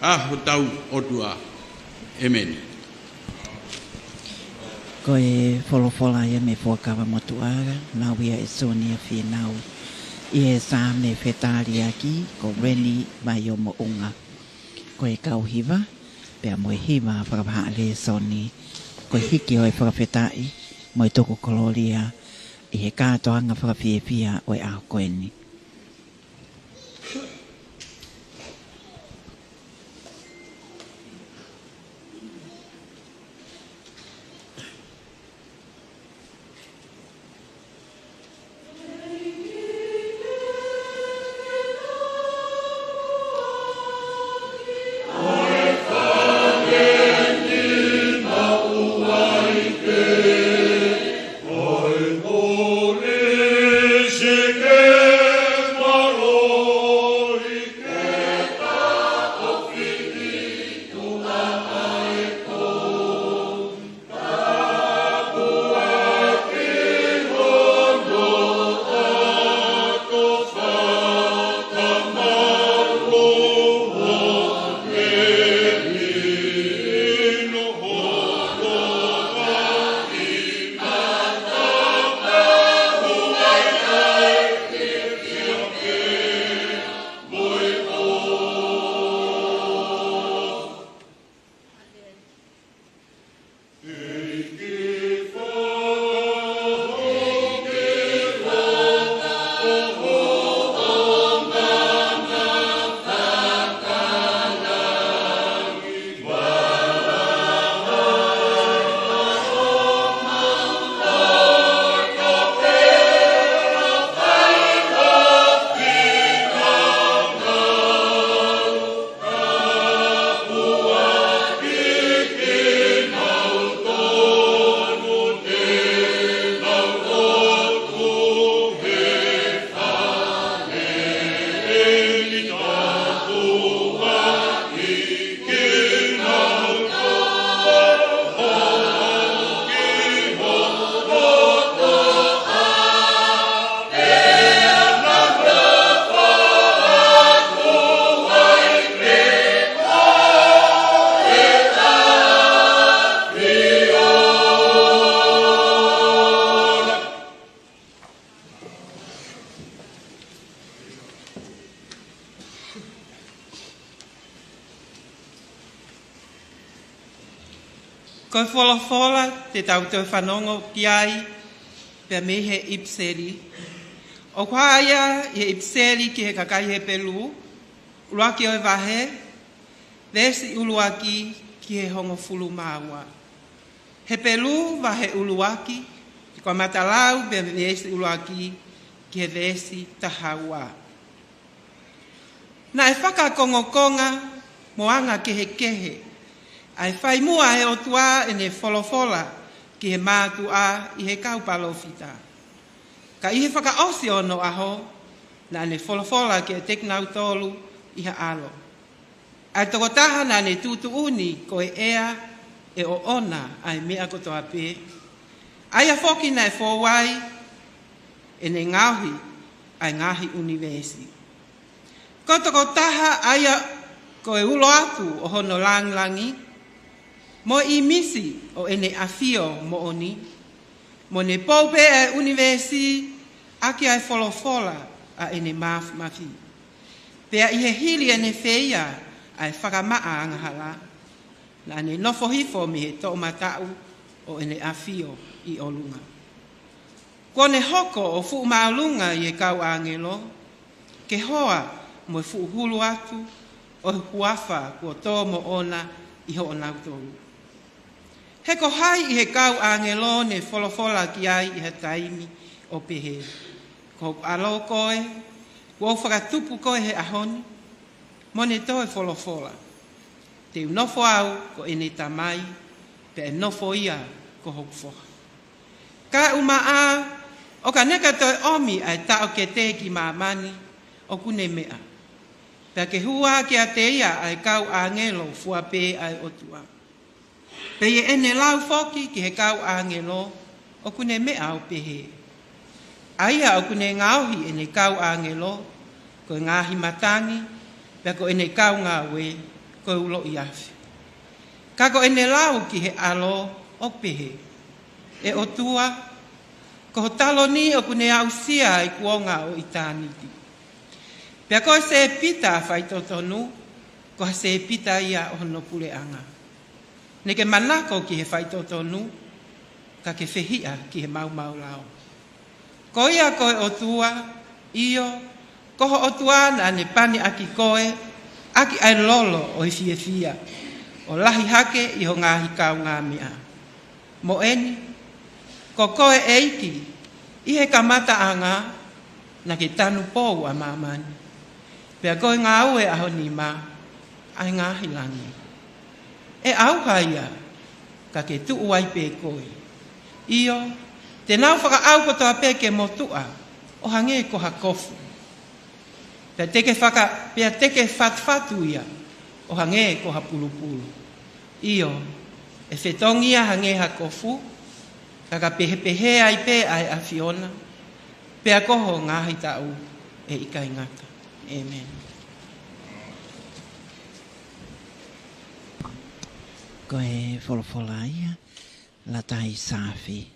a ho tau otua. Amen. Ko e Folofola ia me fuakawa motuara, nau ia e sonia whenau. I e sā me whetari aki, ko reni mai o mounga. Ko e kauhiwa, pea mo e hiwa whakapaha le soni. Ko e hiki o e whakawhetai, mo e toko koloria, i he kātoanga whakawhiewhia o e aho koeni. Ko Folofola te tau te whanongo ki ai, pe me he ipseri. O Koloa'ia he ipseri ki he kakai he pelu, uruaki o wahe, vesi uluaki ki he hongo fulu maua. He pelu wahe uluaki, ko matalau pe vesi uluaki ki he vesi tahaua. Na e whakakongokonga moanga ki he kehe, ai whai mua he o tua e ne Folofola ki he mātu a i he kaupalofita. Ka i he whakaosi ono aho na ne Folofola ki e teknau tolu i ha alo. Ai tokotaha na ne tutu uni ko e ea e o ona ai mea kotoa pe. Ai a whoki na e whowai e ne ngauhi ai ngahi univesi. Ko tokotaha ai a ko e ulo atu o hono langilangi, mo I misi o ene afio mo oni, mo ne poupe e univesi aki ai Folofola a ene mafi. Pea I he hili ene feia ai whakamaa angahala, na ne nofo hifo mi he tō matau o ene afio I olunga. Ko ne hoko o fu maalunga I e kau angelo, ke hoa mo e fu hulu atu, o huafa kua tō mo ona I ho onau tōru. He ko hai I he kau angelo ne Folofola ki ai I he taimi o pehe. Ko alo koe, kua whakatupu koe he ahoni, mo ne tō e Folofola. Te unofo au ko ene tamai, pe nofo ia ko hokufoha. Ka umaa, o ka neka toi omi ai tao ke te ki mamani, o kune mea. Pea ke hua ke a te ia ai kau angelo fuape ai otua. Pei ene lau foki ki he kau angelo, o kune mea au pehe. Aia o kune ngauhi ene kau angelo, ko ngahi matangi, pia ko ene kau ngawe, ko ulo iafi. Kako ene lau ki he alo o pehe. E o tua, ko talo ni o kune au sia i kuonga o itaniti. Pia ko se pita fai totonu, ko se pita ia o no pule anga. Neke manako ki he whai totonu, ka ke whehia ki he mau lao. Ko ia koe o tua, io, koho o tuana ne pani aki koe, aki ai lolo o i fia, o lahi hake i ho ngahi kau ngā mea. Mo eni, ko koe eiki, i he kamata anga, na ke tanu pou a mamani. Pea koe ngā ue aho ni ma, ai ngahi langi. E au haia, ka ke tu uai pe koe. Io, te nau whaka au ko toa pe ke motua, o hange ko hakofu. Pea teke fatfatu ia, o hange ko hapulupulu. Io, e whetongia hange hakofu, ka pehe ai pe ai a Fiona, pea koho ngahi tau e ika ingata. Amen. Ko e Folofolaia, la tai safi,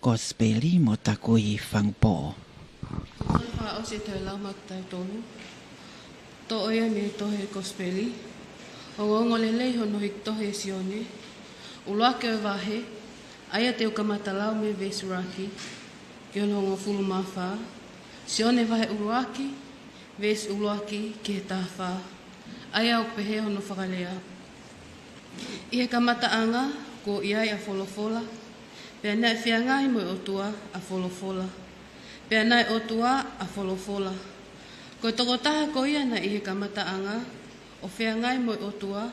gospeli mo takui whangpo. Wha o se tai lau makitai tonu, to oia me tohe gospeli, o ngongo lelei hono hik tohe sione, uloake o wahe, aia te ukamata lau me vesuraki, ki ono hongo fulu mawha, sione wahe uloaki, ves uloaki ki he tawha, aia o pehe hono whakalea. I he kamata anga, ko iai a Folofola, pea nai whiangai mo o tua a Folofola, pea nai o tua a Folofola. Ko tokotaha ko ia na i he kamata anga, o whiangai mo o tua,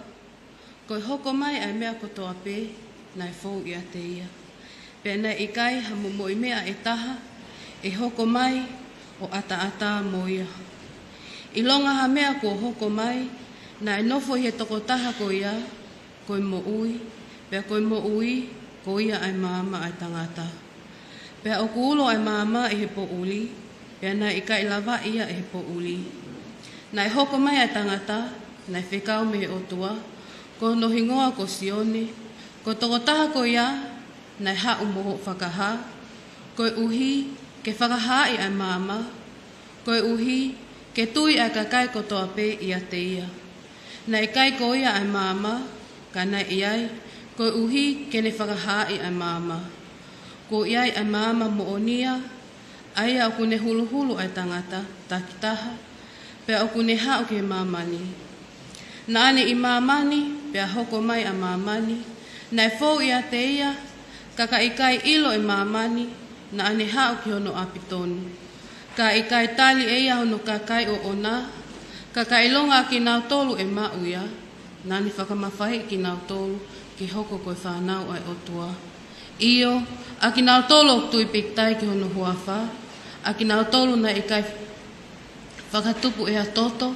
ko hoko mai ai mea kotoa pe, nai fou ia te ia. Pea nai ikai ha Moimoi mea e taha, e hoko mai o ata mo ia. I longa ha mea ko hoko mai, na e nofo i he tokotaha ko ia, koe Mou'ui, pea koe Mou'ui, ko ia ai mama ai tangata. Pea o kuulo ai mama i he po uli, pea nai ika i lava ia i he po uli. Nai hoko mai ai tangata, nai whekau me o tua, ko no hingoa ko sione, ko tokotaha ko ia, nai hau moho whakaha, koe uhi ke whakaha i ai mama, koe uhi ke tui ai kakai ko toa pe ia te ia. Nai kai ko ia ai mama, ka nai iai, ko uhi ke ne whakahai ai mama. Ko iai ai mama mo onia, ai au kune hulu ai tangata, takitaha, pea au kune hao ke mamani. Na ane i mamani, pea hoko mai a mamani, nai fou ia te ia, kaka ikai ilo i mamani, na ane hao ki hono apitonu. Ka ikai tali e ia hono kakai o ona, Faka'ilonga'i ki nau tolu e Mou'ui, nani whakamawhai ki nau tolu ki hoko koe whanau ai o tua. Io, a ki nau tolu tui piktai ki hono huawha, a ki nau tolu na i kai whakatupu e ha toto,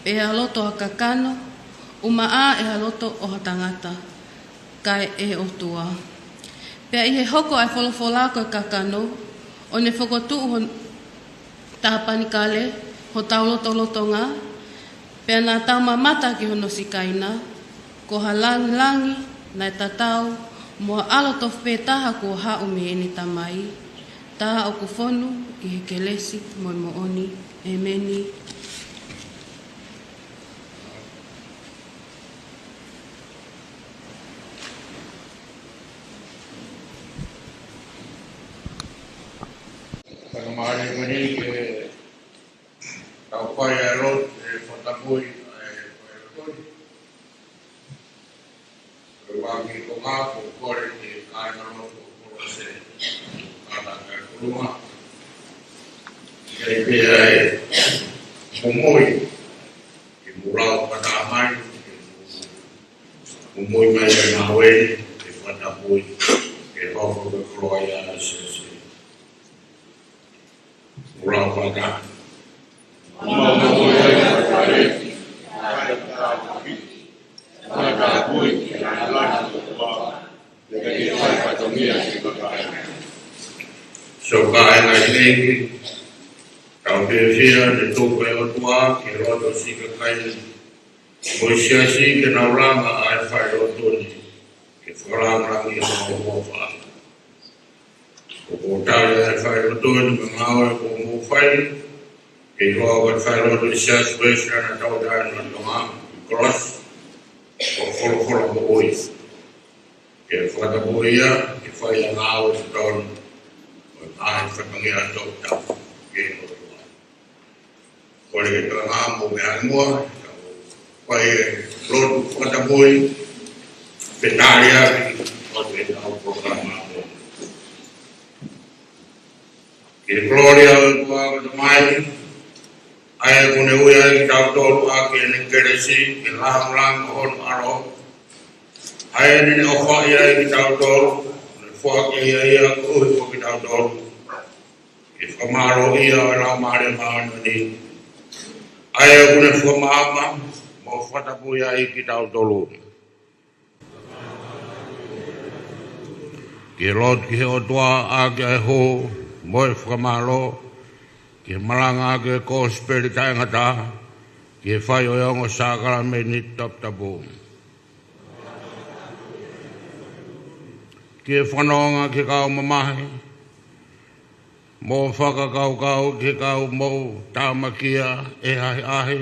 e ha loto ha kakano, uma a e ha loto o ha tangata, kai e o tua. Pea i he hoko ai Folofola koe kakano, o ne whakotu ho tahapanikale, ho tau loto ngā, pea nā tau mamata ki hono sikaina, ko ha langi, nai tatau, mua alo tof pe taha ko hau me eni tamai, taha o kufonu i he kelesi moimoi, emeni. Pakamari mani ke tau pai a lot e Fakatapu'i e Falelotu. Wangi ko ngā ko kore ki Tonga Kolose Vaini. Kei pia e Moimoi ki murau patamai, Moimoi mai e Mou'ui ki Fakatapu'i ki hoko ke Koloa'ia Siasi Murau patamai. Fakatapu'i ki Latu Eki, kau pia de tupe o tua, ke roto sika kai, mo siasi ke nauranga ai Falelotu ni, ke Fakalangilangi o Moimoi. O tale ai Falelotu ni mangawe ko Mou'ui, ke roa ka Falelotu Siasi Uesiliana tau dai na Tonga Kolose Vaini Mou'ui. Ke Fakatapu'i ke Faka'ilonga'i se tonu ai Fakaafe Tongatapu ke Latu. Kore ke tanga mo me angua Falelotu Fakatapu'i penaria o te tau programa mo. Ke gloria o tua o mai ai kune ui ai tau tolu a ke ne keresi ke lang o aro ai ni o fa ia ki tau tolu fo ke ia ko ki tau tolu ke famaro ia la mare mano ni ai une fo mama mo fata pu ia ki tau tolu ke lot ki o tua a ke ho mo famaro ke malanga ke ko spirita ngata ke fai o ngo sakala me ni tapu ke whanonga ke kau mamahi, mō whakakau ke kau mō tāmakia e ahi ahi,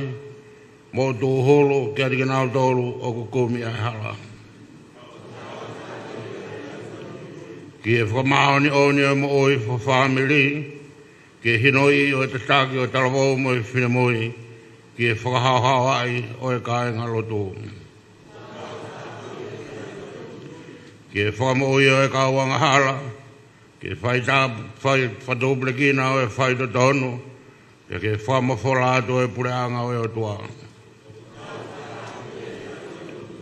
mō tō holo ke arikanau tōru o kukumi ai hala. Ke whamahoni o ni o Mou'ui for family, ke hinoi o te taki o tarawau mo i Moimoi, ke whakahauhau ai o e kāinga lotu. Ke whamoi o e kauanga hala, ke whatoble kina o e whaito tonu, ke whamafola atu e pureanga o e o tua.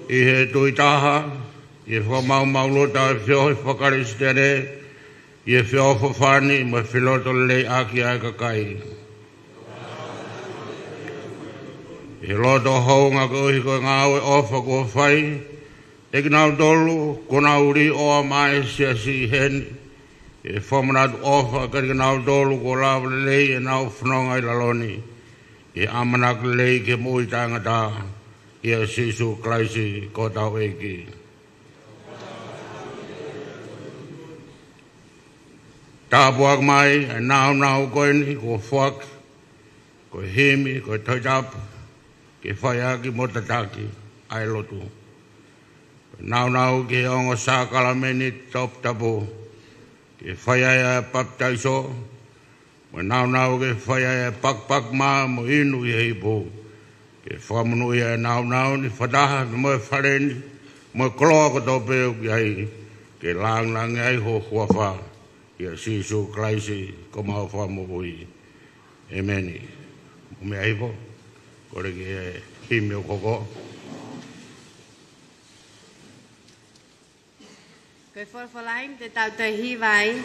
I he tui taha, i whamaumaunuta e whiohi Paleisitenj, i whiohi whawhani mo whiloto lei aki ai kakai. I loto hounga ko uhi ko ngā ue ofa ko whai, e kinau tolu, kona uri o mai siasi hen, e whamanatu ofa kari kinau tolu ko lawa lei e nau whanonga i laloni, e amanak lei ke Mou'ui tangata, i a sisu klaisi ko tau eki. Tāpuak mai, e nau koe ni, ko whak, ko himi, ko Tongatapu, ke whaiaki mo tataki, ai lotu. Nau ke ongo sakala meni Tongatapu, ke whaiaya paptaiso, mo nau ke whaiaya pak ma mo inu i heipo, ke whamunu ia nau ni whataha mo e whareni, mo e koloa ko tō pēo ki ai, ke langi ai ho huawha, ia sisu klaisi ko mau whamupui. Emeni. Ume aipo, kore ki himi o koko. Koe Folofola te tau te hiwai,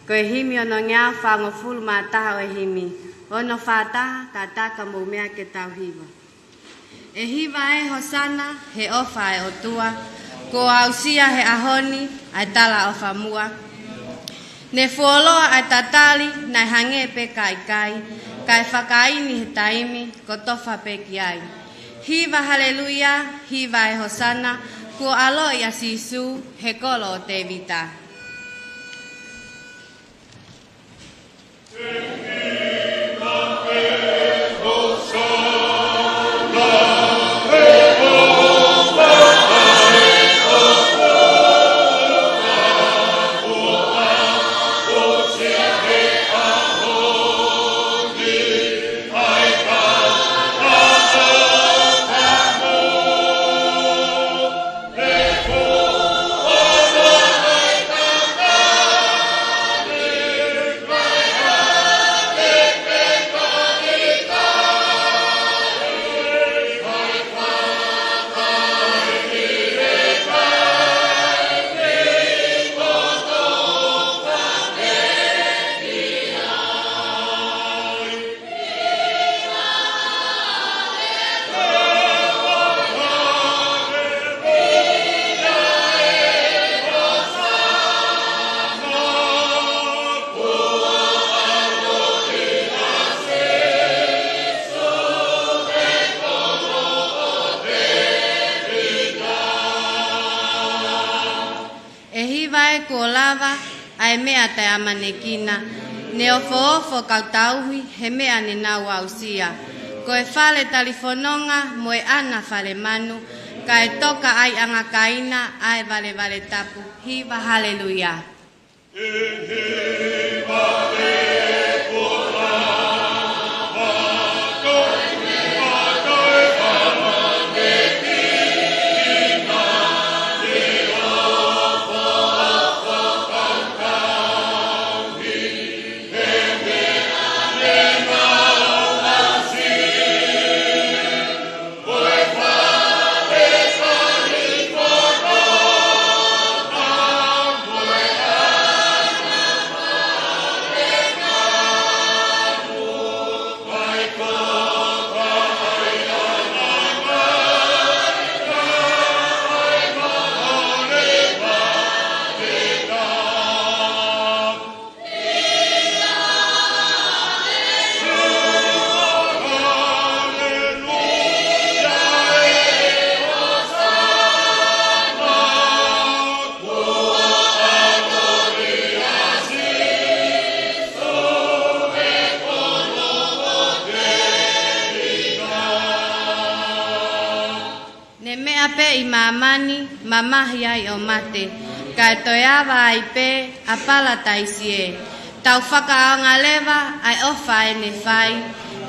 koe himi ono ngā whango fulu mā taha o e himi. Ono whātaha tā taka mō mea ke tau hiwa. E hiwa e hosana he ofa e o tua, ko ausia he ahoni ai tala o whamua. Ne fuoloa ai tatali nai hange pe kai, kai whakaini he taimi ko tofa pe ki ai. Hiwa haleluia, hiwa e hosana, ko alo i asisu he kolo o Tevita. ko lava ai mea te amanekina. Ne ofo kautauhi he mea ne nau ausia. Ko e fale talifononga mo e ana fale manu. Ka e toka ai angakaina ai vale tapu. Hiva haleluya. Mamahi ai o mate, ka toeawa ai pe apala taisie. Tau whakaanga lewa ai ofa e ne whai,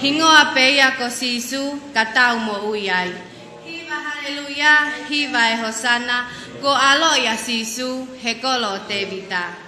hingoa pe ia ko sisu ka tau Mou'ui ai. Hiva haleluya, hiva e hosana, ko alo ia sisu he kolo o Tevita.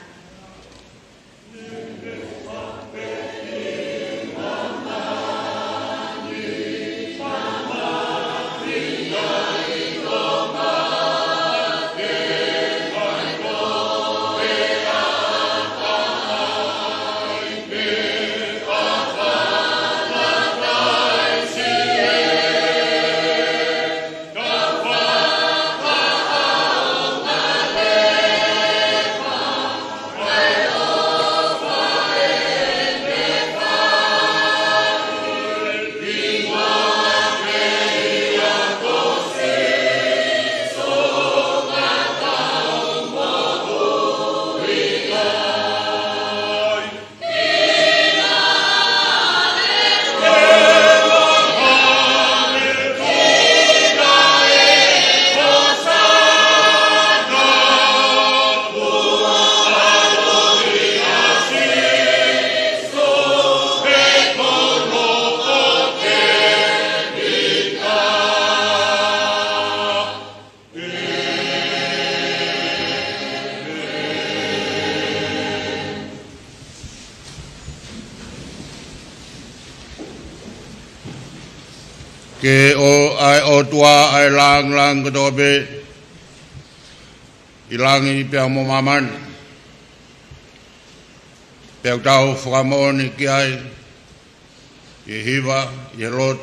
Ke o ai o tua ai lang kedobe ilangi pe mo maman pe tau framoni ki ai e hiva e lot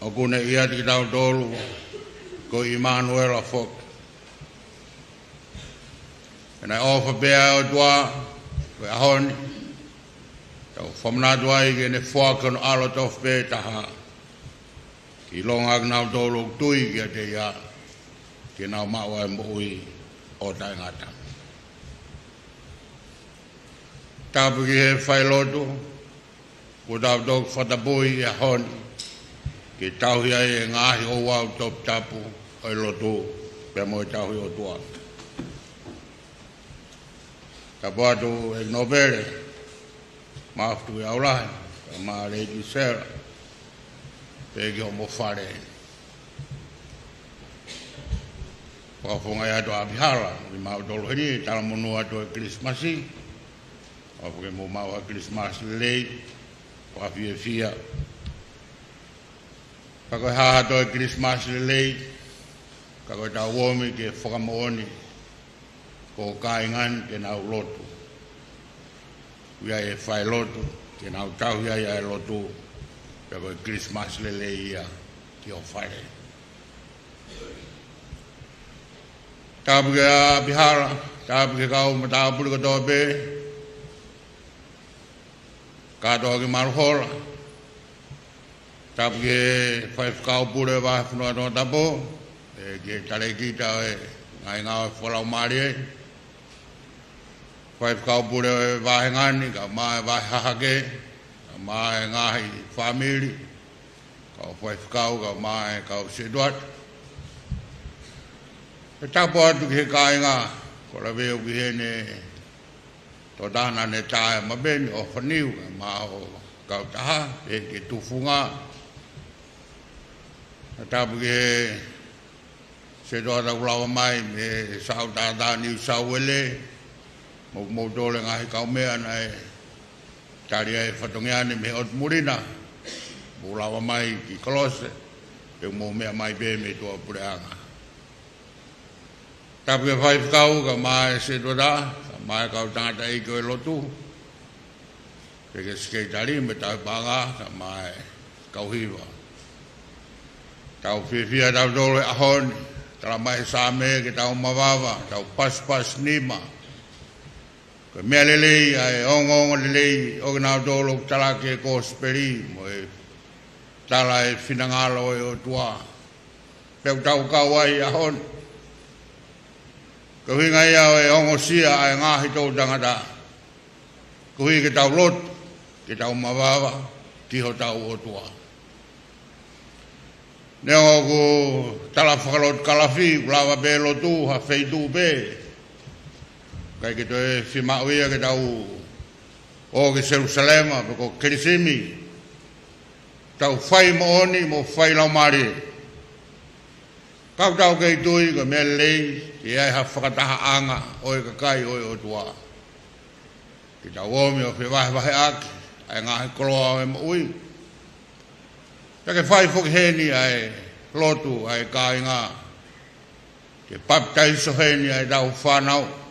o kune ia di tau dolu ko Emmanuel fok and I offer bear o tua we hon tau famna tua i ne fok on alot of be taha ki longa nau dolo tui ki te ia ki nau maua e Mou'ui o Tongatapu. Tapu ki he Falelotu, ko tau tok Fakatapu'i e honi, ki tauhi ai e ngahi o wau Tongatapu o Latu, pe mo tauhi o tua. Tapu atu e novere, maaftu e aulahi, ma Lady Sarah, pegi o mo fare ko fonga ya do abihala ni mau dolo ni tala monu ado Christmasi o ke mo mau Christmas lei ko afia ka ko ha do Christmas lei ka ko ta womi ke fokamoni ko kaingan ke na lotu ia e Falelotu ke na tau ia e lotu pero Christmas le leia ki o fare tabga bihara tabga kau matabul ko dobe ka do ki marhol tabga five kau pure va no Tongatapu e ke tale kita e ngai nga fola mari Whai whakau pure o wahe ngani, ka mai wahe hahake, ka mai ngahi whamiri, ka whai whakau, ka mai kau seduat. E tapo atu ki he kāinga, ko la veo ki he ne tō tāna ne tāe mabeni o whaniu, ka maa o kau taha, e ke tufunga. E tapo ki he seduat au lawa mai, me sao tātā niu sao wele, mo dole ngahi kau mea na e taria e whatongiane me ot murina mo lawa mai ki Kolose e mo mea mai be me tua pureanga tapi e whai whakau ka mai se doda ka mai kau tangata i koe lotu e ke skeitari me tau panga ka mai kau hiwa tau whiwhia tau dole ahoni tala mai same ke tau mawawa tau pas nima ko mea lelei ai ongongo lelei o nau dolo tala ke ko speri mo e tala e finangalo e o tua peu tau kawai ahon ko hinga ia e ongo sia ai ngahi tau tangata ko hi ke tau lot ke tau mawawa ki ho tau o tua neo ko tala whakalot kalafi ulawa be lotu ha feitu be kai ke toe fi Mou'ui ke tau o ke Jerusalem ko Kirisimi tau fai mooni mo fai lau mari kau tau ke tui ko melei ke ai ha whakataha anga o e kakai o e o tua ke tau omi o whiwahe wahe aki ai ngahi koloa o e Mou'ui ke fai whukiheni ai lotu ai kāinga ke baptaiso heni ai tau whanau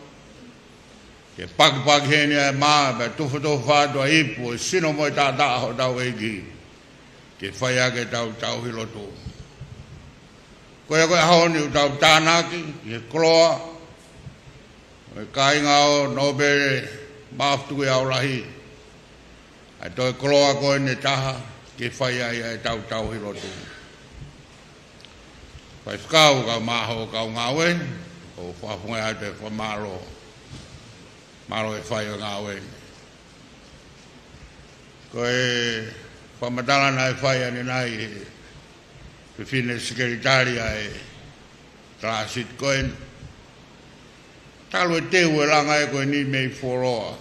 ke pak heni ai maa be tufu whātua ipu e sino mo i tātaa ho tau eigi ke whaia ke tau hilotu koe haoni u tau tānaki ke Koloa e kāinga o nobere maaftu e au lahi ai toi Koloa koe ne taha ke whaia i tau hilotu whai whakau ka maho kau ngawe o whafunga ai te whamaro malo e whai o ngā wene. Ko e whamatala na e whai ane nai e whine sekeritaria e trasit koen. Talu e teu e langa e koe ni mei whoroa.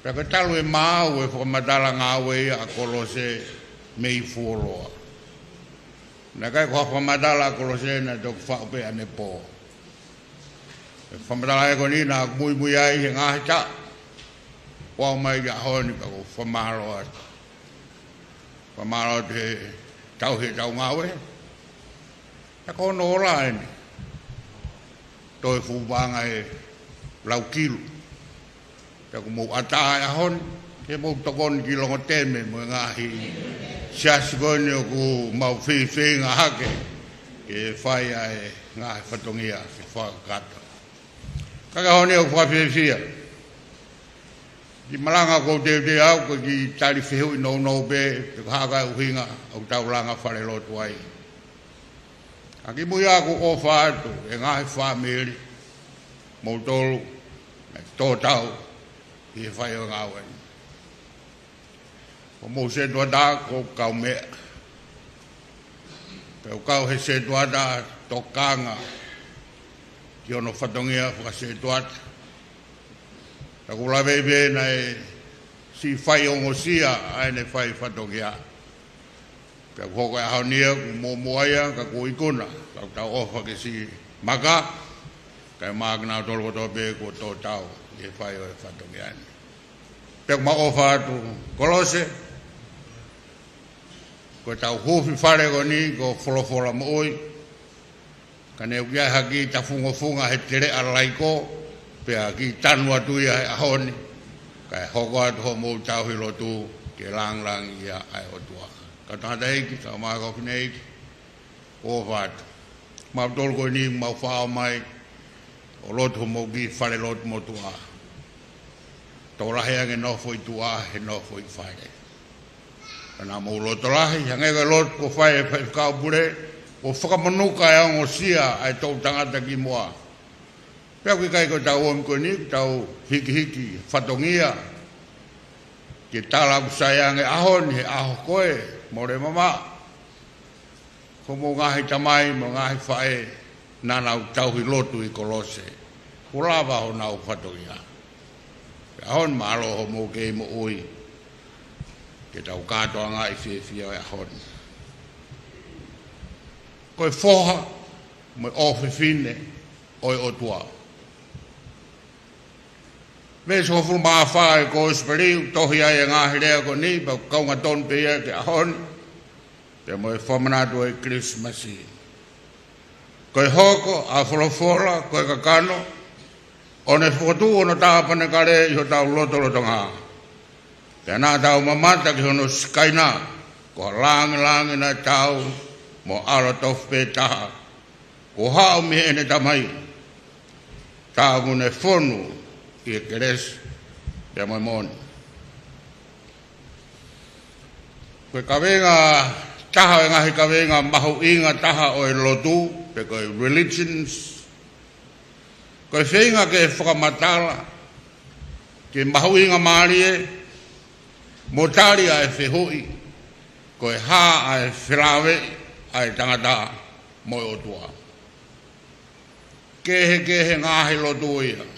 Peka talu e māu e whamatala ngā wei a Kolose mei whoroa. Nā kai kua whamatala a Kolose na tok whaupe ane pō. Whamatala e koni nā Moimoi ai he ngahi ta. Wau mai ka honi pa ko whamaro atu. Whamaro te tau he tau ngawe. E kono ora eni. Toi whupanga e lau kilu. Te ko mou ataa e honi. Te mou tokoni ki longo teme mo ngahi. Siasi koni o ku mau whiwhi ngā hake. Ke whai ai ngahi whatongia ki whakata. Kaka honi o whawhiwhia. Ki malanga ko te au ko ki tari whihu i nou be, te haka uhinga au tauranga Falelotu ai. A ki mui ako o whaatu, e ngahi whamiri, mou tolu, me tō tau, i e whai o ngā wani. Ko mou se tuata ko kau mea. Peo kau he se tuata tokanga, ki ono whatongia whakase tuata. Ta kula vebe na e si whai ongosia ai ne whai whatongia. Pea koko e haunia ku Moimoi ka ku ikuna. Ka tau ofa ke si maka. Ka e magna tolo koto be ku tō tau i e whai o e whatongia. Pea ku ma ofa atu Kolose. Ko tau hufi whare ko ni ko Folofola Mou'ui. Ka ne ukia haki ta funga he tere alaiko. Pea ki tanu atu ia e ahoni. Ka e hoko atu ho mou tau hilotu ke Langilangi ia ai o tua. Ka tangata eiki, ka maa kofine eiki. O whātu. Mau tolu koe ni mau whao mai. O lotu ho mou ki Falelotu mo tua. Tō rahe ange nofo i tua he nofo i whaere. Ka nā mou loto rahe, hange ka lotu ko whae e whaikau pure. O whakamanuka e ongo sia ai tō tangata ki moa. Pea kui kai ko tau om ko ni tau hiki fatongia ke tala sayang e ahon he aho koe more mama ko mo ngahi tamai mo ngahi fae nana tau hi lotu I kolose kulava ho nau fatongia ahon malo ho mo ke Mou'ui ke tau Katoanga I fia e ahon koe foha mo ofe fine oi otua me so fu ma fa ko speri to hia e ngahi lea ko ni ba kaunga ton pe ke ahon pe mo fomana do e Christmas ko hoko a Folofola ko kakano one fotu ono ta pane kare yo ta loto nga pe na ta mamata ke ono skaina ko lang na tau mo alo tof pe ta ko ha me ene tamai ta ne fonu I keres pe Moimoi ko kavenga taha ngahi kavenga Mou'ui taha o Latu pe ko religions ko feinga ke whakamatala ke Mou'ui marie motari ai fehui ko ha ai filawe ai tangata mo otua ke ngahi Latu ia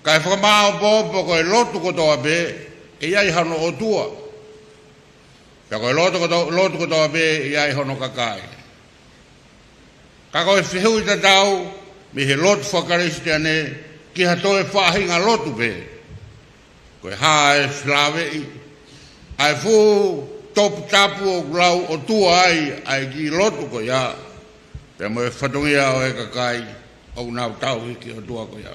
kai whakamao popo koe lotu kotoa be e iai hano o tua. Pea koe lotu kotoa be e iai hano kakai. Ka koe whihui ta tau me he lotu Paleisitenj ki hatoe whahinga lotu be. Koe hae whilawei ai fu Tongatapu o glau o tua ai ki lotu ko ia. Pea moe whatongia o e kakai o nau tau hiki o tua ko ia.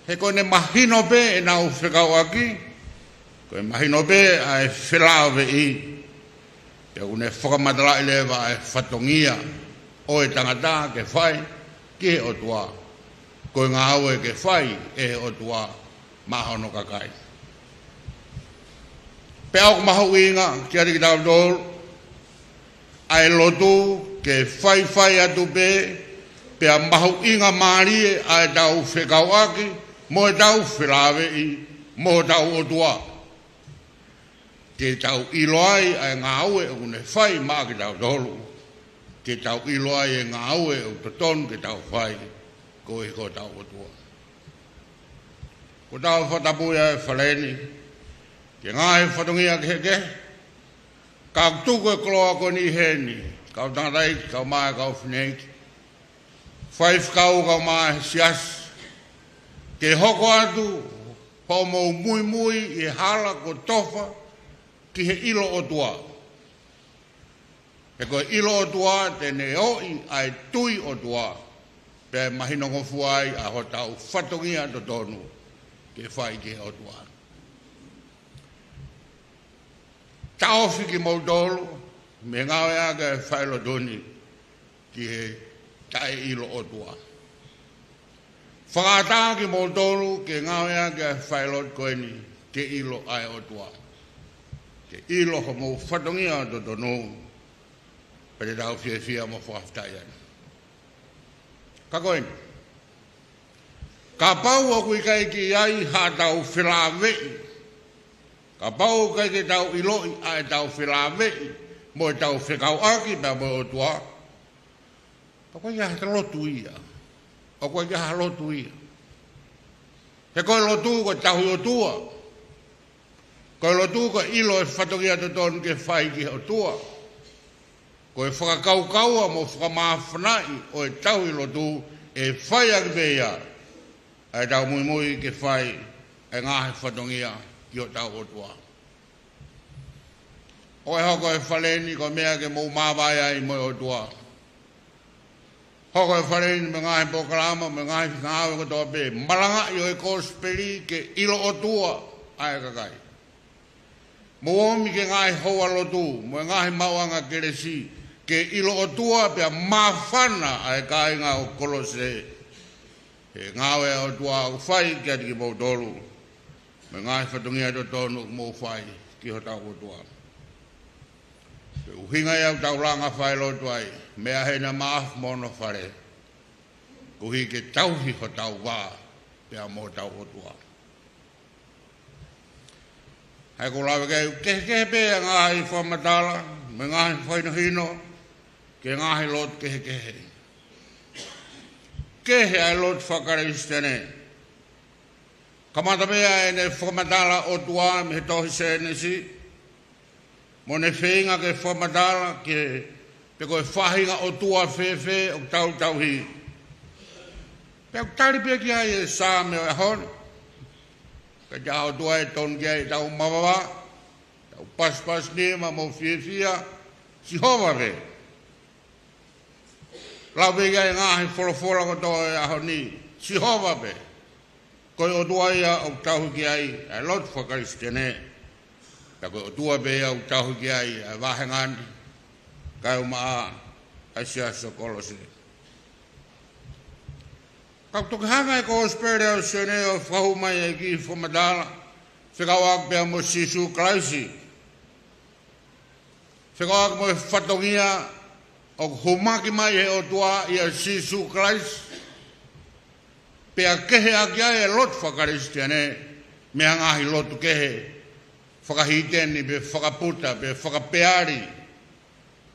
He koe ne mahino be e nau whekau aki, koe mahino be ai whilawe I, pia une whakamatala I lewa ai whatongia o e tangata ke whai ki he o tua, koe ngā au e ke whai e o tua mahono kakai. Pea o Mou'ui ki ari ki tau tōru, ai lotu ke whai atu be, pea Mou'ui marie ai tau whekau aki, mo tau whilawe I, mo tau o tua. Ke tau iloai ai ngā aue o ne whai maa ki tau tolu. Ke tau iloai ai ngā aue o toton ke tau whai, ko e ko tau o tua. Ko tau Fakatapu'i ai whaleni, ke ngāi whatongia ke heke, ka tuku e koloa ko ni heni, kau tangatai, kau mai, kau whineki, whai whakau kau mai siasi, ke hoko atu, pao mau Moimoi I hala ko tofa ki he ilo o tua. He koe ilo o tua te ne oi ai tui o tua. Pe mahino ngofuai a ho tau whatongia to tonu ke whai ki he o tua. Taofi ki mautolu, me ngawe a ke Falelotu ki he tae ilo o tua. Whakatanga ki mautolu ke ngawea ke Falelotu koe ni ke ilo ai o tua. Ke ilo ho mo whatongia to tonu pere tau fia mo whaftai ana. Ka koe ni. Ka pau o kui kai ki ai ha tau whilawei. Ka pau kai ki tau iloi ai tau whilawei mo e tau whekau aki pia mo o tua. Ka koe ia hata lotu ia. O koe kia lotu ia. He koe lotu ko tahu o tua. Koe lotu ko ilo e whatongia to tonu ke whai ki o tua. Koe whakakaukau mo whakamawhanai o e tahu I lotu e whai aki beia. Ai tau Moimoi ke whai e ngahe whatongia ki o tau o tua. O e hoko e whaleni ko mea ke mou mawai ai mo o tua. Hoko e whareini me ngahi pokalama, me ngahi whikahawe ko toa pe. Malanga I o e kosperi ke ilo o tua ai kakai. Mo omi ke ngahi hoa lotu, mo e ngahi mauanga keresi, ke ilo o tua pia mawhana ai kai ngā o kolose. He ngawe o tua o whai ki ati ki mau tolu. Me ngahi whatungia to tonu mo whai ki ho tau o tua. Uhinga iau tau langa Falelotu ai, mea hena maaf mono whare, Kuhi ke tauhi ho tau wā, pia mo tau o tua. Hai ko lawe ke pia ngahi whamatala, me ngahi whainohino, ke ngahi lot kehe. Kehe ai lot Paleisitenj. Kamata mea e ne whamatala o tua me he tohi se nesi, mo ne whenga ke whamatala ke pe koe whahinga o tua whewhe o tauhi. Pea tari pia ki ai e sā me o e hon. Ka ja o tua e ton ki ai tau mawawa. Tau pas nima mo whia. Si hova ve. Lau pe ki ai ngahi Folofola ko toa e aho ni. Si hova ve. Koe o tua ia o tauhi ki ai e lot Paleisitenj. Ka koe o tua pe ia o tauhi ki ai e wahengani. Kai o maa a Siasi Kolose. Kau toki hanga e ko spere o sene o whahumai e ki whamadala. Whikawak pia mo Sisu Klaisi. Whikawak mo e whatongia o humaki mai e o tua i a Sisu Klaisi. Pia kehe aki ai e lot Paleisitenj. Mea ngahi lotu kehe. Whakahiteni pe whakaputa pe whakapeari.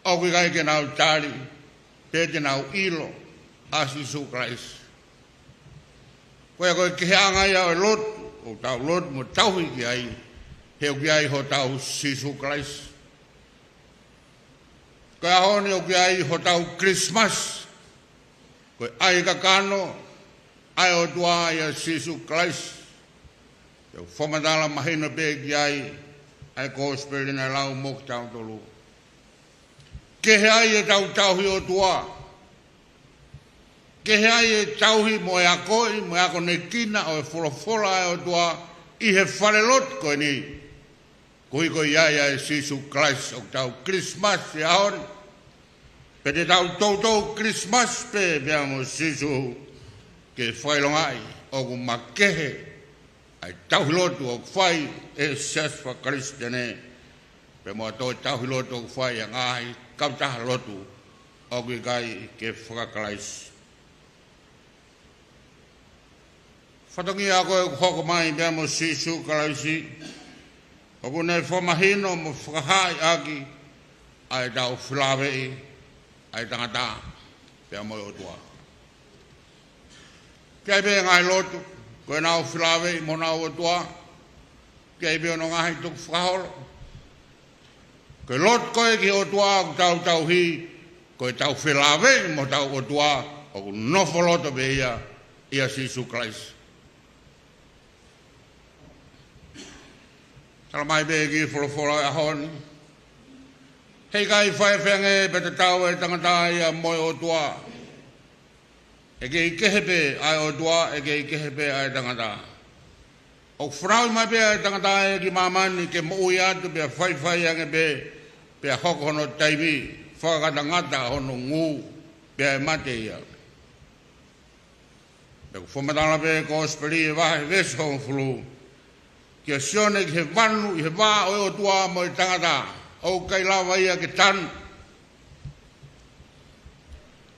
O kui kai ke nau tari. Pe te nau ilo a Sisu Klaisi. Koe koe keheanga ia o lotu, o tau lotu mo tauhi ki ai, heo ki ai ho tau Sisu Klaisi. Koe ahoni o ki ai ho tau Christmas, koe ai kakano, ai o tua ia Sisu Klaisi. Tau whamadala mahina pe ki ai kosperi na lau mok tau tolu. Kehe ai e tau tauhi o tua, ke hea e tauhi mo e ako ne kina o e Folofola e o tua i he Falelotu koe ni. Kuhi koe ia e Sisu Klaisi o tau Christmas e ahori. Pe te tau toutou Christmas pe mea mo Sisu ke Faka'ilonga'i o ku makehe ai tauhi lotu o whai e Siasi Paleisitenj. Pe mo atoi tauhi lotu o whai a ngahi kautaha lotu o kui kai ke Fakalaisi. Whatongi a koe hoko mai bea mo Sisu Klaisi. Oku nei whamahino mo whakahai aki ai tau whilawei ai tangata bea mo o tua. Kei bea ngai lotu, koe nau whilawei mo nau o tua. Kei bea no ngahi tuku whakaholo. Koe lot koe ki o tua ku tau hi, koe tau whilawei mo tau o tua, oku nofo loto bea ia Sisu Klaisi. Tala mai be ki Folofola e honi. Hei kai whaewhenge pe te tau e tangata ia moi o tua. E kei kehepe ai o tua, e kei kehepe ai tangata. O whanau mai pe ai tangata e ki mamani ke Mou'ui atu pe whai ange pe hoko hono taibi, whakatangata hono ngu pe ai mate ia. Pe ku whamatala pe kosperi e wahe veso hon fulu. Kia sione ki he wanu, i he wā o tua mo i tangata, o kai lawa ia ke tanu.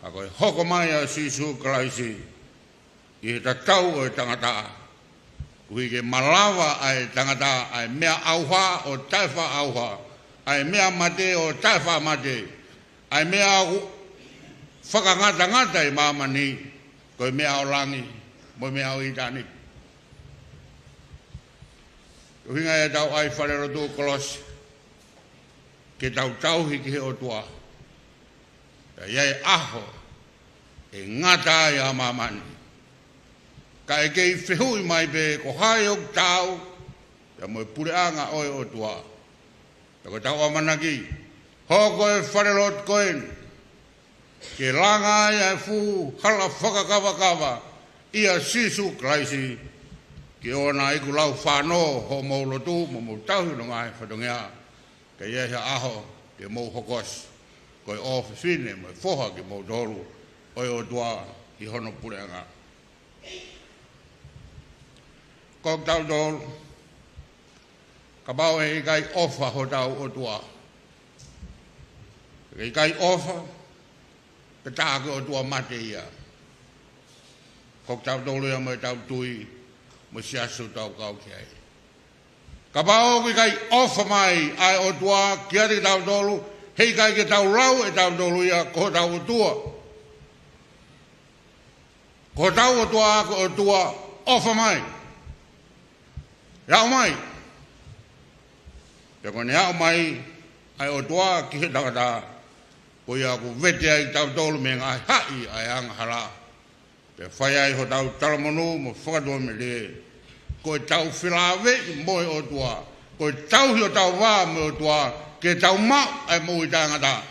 A koe hoko mai a Sisu Klaisi, i he tatau o i tangata. Kui ke malawa ai tangata, ai mea auha o taiwha auha, ai mea mate o taiwha mate, ai mea whakangata i mamani, koe mea o langi, mo mea o itani. Uhinga e tau ai Falelotu Kolose, ke tau tauhi ki he o tua. Iai aho, e ngata ia mamani. Ka e kei whehui mai pe ko hae o tau, ia mo e pureanga oe o tua. Ia ko tau amanaki, hoko e Falelotu koen, ke langa ia e fu hala whakakawakawa, ia Sisu Klaisi, ki ona iku lau whanō ho Mou'ui mo Moutauhinonga'i whatongia ke ia hea aho ke mou hokos koe o whiwhine mo whoha ki Moutolu oi o tua i hono pureanga. Kok tau tolu ka bau e kai ofa ho tau o tua. E kai ofa pe tāke o tua mate ia. Kok tau tolu ya mo tau tui mo siasu tau kau kiai. Kapao ki kai ofa mai ai o tua kia ri tau tolu hei kai ki tau lau e tau tolu ya ko tau tua. Ko tau tua ko tua ofa mai. Rau mai. Ya kone au mai ai o tua ki he takata ko ia ku vete ai tau tolu me ngai hai ai ang hala. Pe whai ai ho tau taramonu mo whakatoa me le. Ko tau whilawe mo o tua. Ko tau hio tau wā mo o tua. Ke tau mau ai mo i tangata.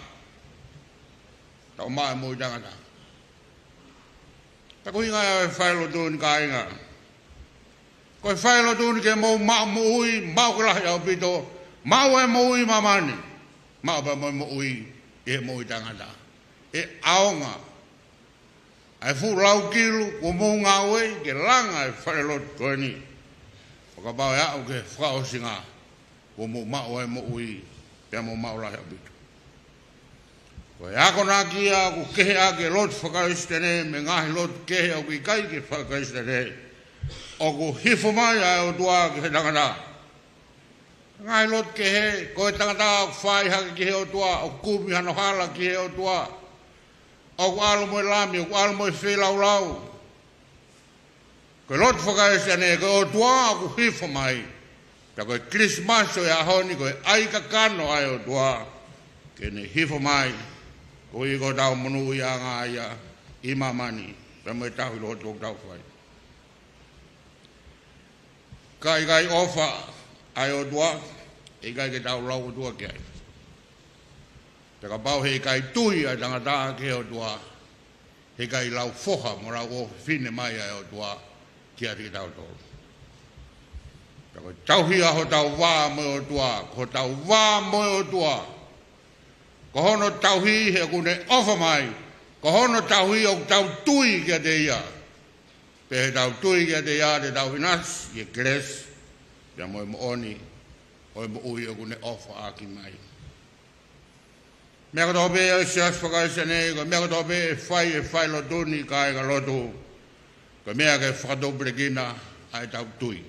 Tau mau ai mo i tangata. Tako hinga ai Falelotu ni ka inga. Ko Falelotu ni ke mo Mou'ui mau kalahi au pito. Mau ai Mou'ui mamani. Mau pa mo Mou'ui e mo i tangata. E aonga. Ai fu lau kilu ko mo ngawe ke langa ai Falelotu ko ni. Ka ba ya o ke frau singa. Ko mo mau ai Mou'ui pe mo mau la habitu. Ko ya ko na kia ko ke a ke lot Paleisitenj me ngahi lot ke o ki kai ke Paleisitenj. O ko hifo mai ai o tua ke tangata. Ngai lot ke he ko tangata fai ha ke o tua o kumi hano hala ke o tua. O ko alo mo lami, o ko alo mo whilau lau. Ko lot Paleisitenj ko o tua o ko hifo mai. Ta ko Christmas o ya honi ko ai ka kano ai o tua. Ke ne hifo mai. Ko i ko tau monu ia ngā ia ima mani. Pe mo tau i loto tau whai. Kai ofa ai o tua. E kai ke tau lau o tua ke ai. Te ka pau hei kai tui ai tangata ke o tua. Hei kai lau foha mo rau o fine mai ai o tua. Kia ti tau tolu. Te ko tau hia ho tau wā mo o tua. Ko tau wā mo o tua. Ko hono tau hi he kune ofa mai. Ko hono tau hi o tau tui kia te ia. Pe he tau tui kia te ia te tau hinas. Ye kres. Pia mo mo oni. O mo ui o kune ofa aki mai. Mea kato be e sias Faka'ilonga'i, ko mea kato be e Falelotu ni ka e ka lotu. Ko mea ke whakato brekina ai tau tui.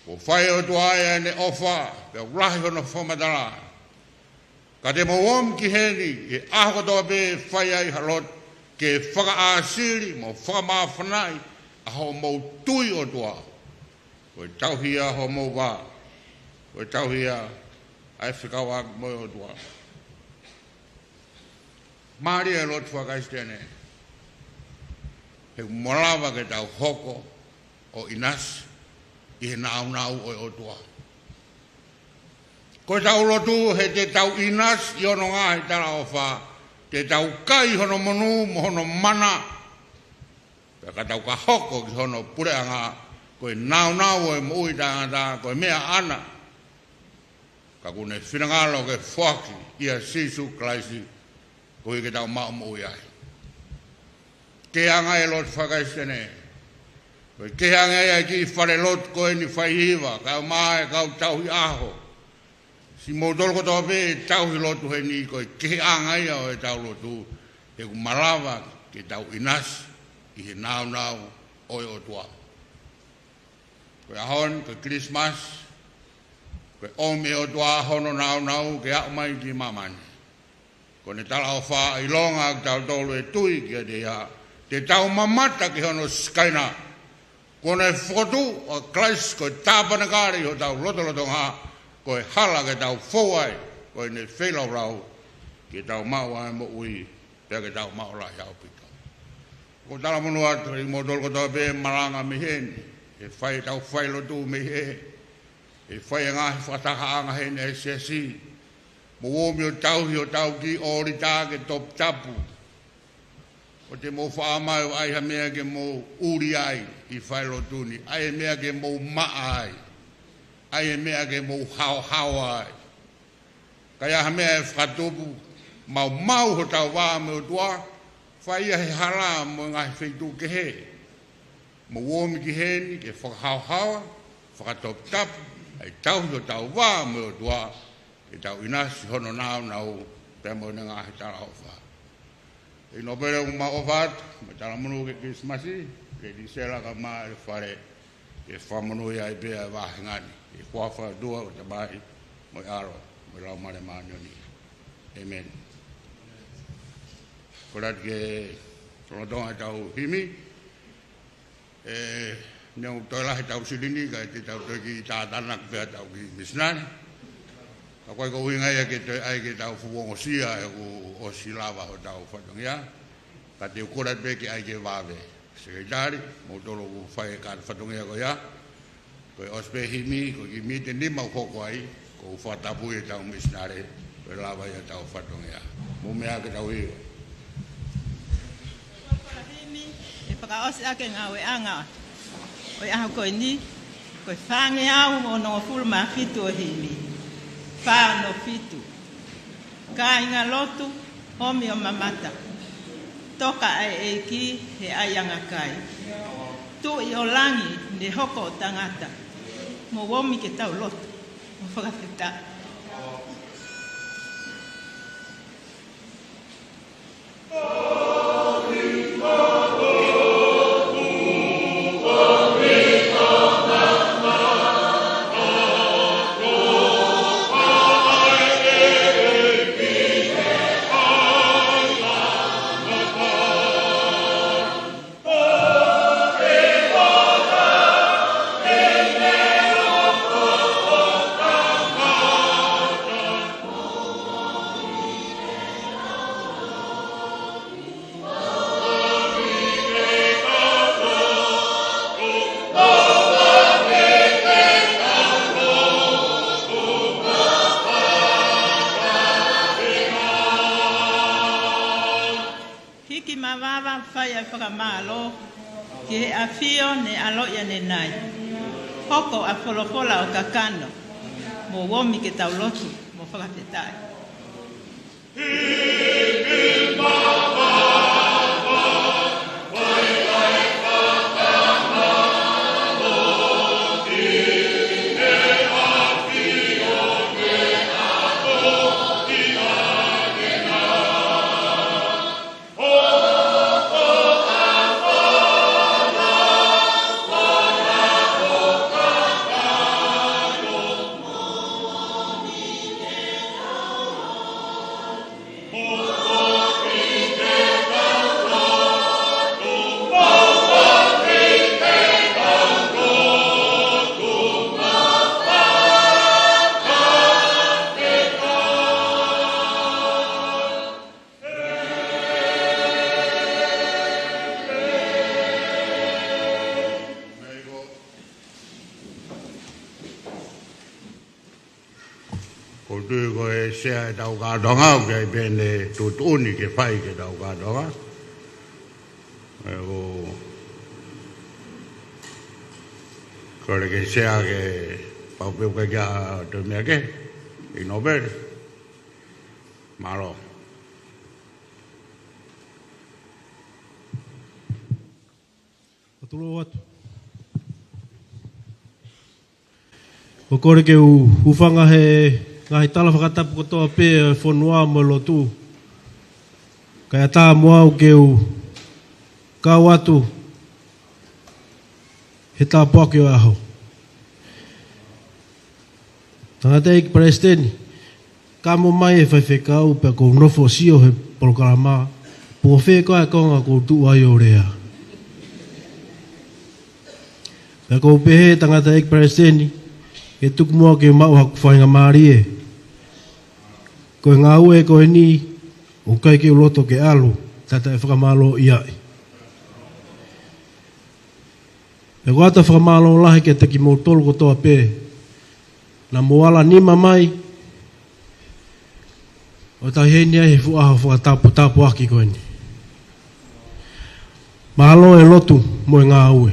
Ko whai o tua ai ne ofa. Pe urahi hono whamatara. Ka te mo om ki heni, e aho toa be whai ai halot, ke whakaasiri, mo whakamawhanai, aho mo tui o toa. Koe tauhia ho mo wā. Koe tauhia ai whikawak mo o toa. Māri e lot Faka'ilonga'i. He molawa ke tau hoko o inas, i he nau o toa. Ko tau lotu he te tau inas i ono ngā he tala o wha. Te tau kai hono monu mo hono mana. Pe ka tau ka hoko ki hono pureanga. Koe nau e Mou'ui tangata, koe mea ana. Ka kune whinangalo ke whaki ia sisu klaisi. Koe ke tau Mou'ui ai. Ke anga e lot Faka'ilonga'i. Koe ke anga e ki Falelotu koe ni whaihiwa. Kau mae kau tau hi aho. Si mo tolko toa pe tau hi lotu he ni koe ke anga ia o e tau lotu he ku malawa ke tau inas i he nau o e o tua. Koe ahon, koe Christmas, koe ome o tua hono nau ke au mai ki mamani. Ko ne tala o Faka'ilonga'i tau tolu e tui kia te ia. Te tau mamata ki hono skaina. Ko ne whotu o Christ koe tāpanakari o tau loto ngā. Koe hala ke tau fōai, koe ne whelau rau, ke tau mau ai Mou'ui, pia ke tau mau lahi au pita. Ko tala monu atu, i mo tolko tau pe maranga me heni, e whai tau Falelotu me he, e whai ngahi whatakaanga heni e Siasi, mo womi o tau hi o tau ki ori tā ke Tongatapu. O te mo whaamai o ai ha mea ke mo uri ai i Falelotu ni, ai mea ke mo maa ai. Ai mea ke mo hao ai. Kaya ha mea e whakatupu, mau ho tau wā me o tua, whai he hala mo ngai whaitu ke he. Mo womi ki heni, ke whakahao, whakatoptapu, ai tau ho tau wā me o tua, ke tau inasi hono nau, pe mo na ngā he tala ho wha. no pere uma ofat, matala munu ke Krismasi, ke di sela ka ma fare, ke famunu ya ibe wa ngani, ke kwafa dua o tabai, mo aro, mo lau mare manyoni. Amen. Korat ke Tonga tau himi, neu toilah tau silini, ka te tau toki tātanak pia tau ki misnani. Ka koe ko winga ia ke te ai ke tau fuongo sia e o silava ho tau whatongia. Ka te ukurat pe ke ai ke wawe. Sekretari, mo tolo ku whae ka whatongia ko ia. Koe ospe himi, ko ki mite nima koko ai, ko Fakatapu'i tau misnare, koe lava ia tau whatongia. Mo mea ke tau hiwa. E whakaose ake ngā weanga. Oi aho koe ni, koe whange au o no fulma fitu o himi. Whāno fitu. Ka inga lotu, homi o mamata. Toka ai ki he aianga kai. Tu I o langi ne hoko o tangata. Mo womi ke tau lotu. Mo whakawhita. Whakamalo, ki he awhio ne aloia ne nai. Hoko a Folofola o kakano, mo womi ke tau lotu, mo whakapetai. Sea tau Katoanga ke pene tutuni ke whai ke tau Katoanga. Kore ke sea ke paupeu ke kia te mea ke, I nobere. Malo. Atulo watu. Ko kore ke ufanga he ngahi tala Fakatapu kotoa pe whanua mo lotu. Kaya tā moau ke kau atu he tā pōke o aho. Tangata iki Paleisitenj, ka mo mai e whaiwhekau pe ko nofo sio he polokarama, po wheka e konga ko tu ai o rea. Pe ko pehe tangata iki Paleisitenj, ke tuku mua ke mau haku whainga maari e. Koe ngā ue koe ni, o kai ke uloto ke alu, tata e whakamalo I ai. E wata whakamalo lahi ke te ki mō tolu kotoa pē, na moala nima mai, o tai henia he fuaha whakatapu aki koe ni. Mahalo e lotu mo e ngā ue.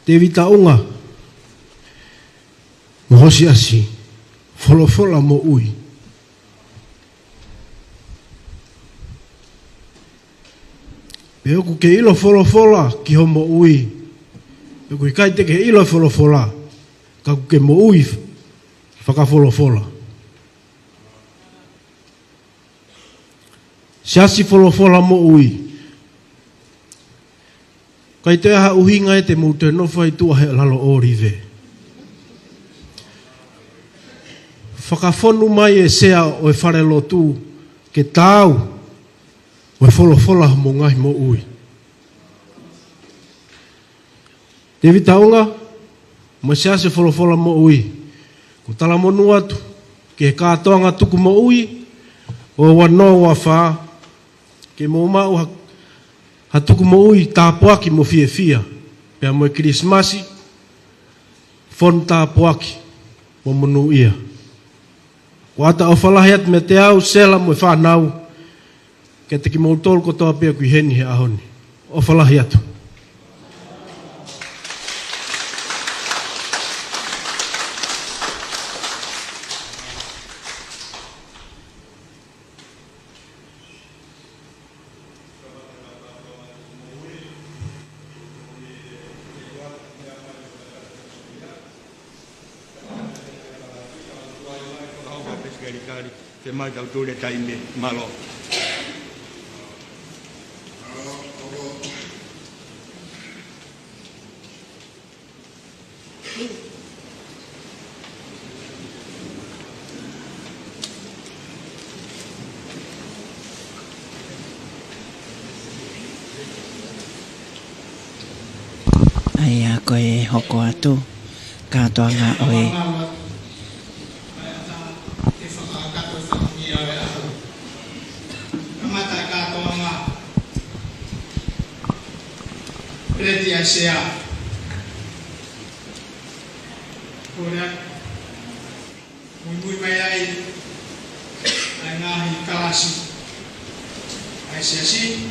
Tevita unga, mo Siasi, Folofola Mou'ui. Pe oku ke ilo Folofola ki ho Mou'ui. Pe oku I kaite ke ilo Folofola, ka ku ke Mou'ui whakafolofola. Siasi Folofola Mou'ui. Kai te aha uhinga e te mou te nofa i tua he lalo o rive. Whakawhonu mai e sea o e Falelotu ke tāu o e Folofola mo ngai Mou'ui. Tevita mo Siasi Folofola Mou'ui. Ko tala monu atu ke Katoanga tuku Mou'ui o wano wa wha ke mo mau hatuku Mou'ui tāpuaki mo fia fia pia mo e Krismasi fon tāpuaki mo monu ia. Ko ata o whalahiat me te au sela mo e whanau ke te ki mo tolu ko toa pia kui heni he ahoni. O whalahiatu. Te mai tau tūre taime malo. Ai a koe hoko atu, Katoanga oe. Sea Paula Moimoi mai ai ngahi kalasi ai siasi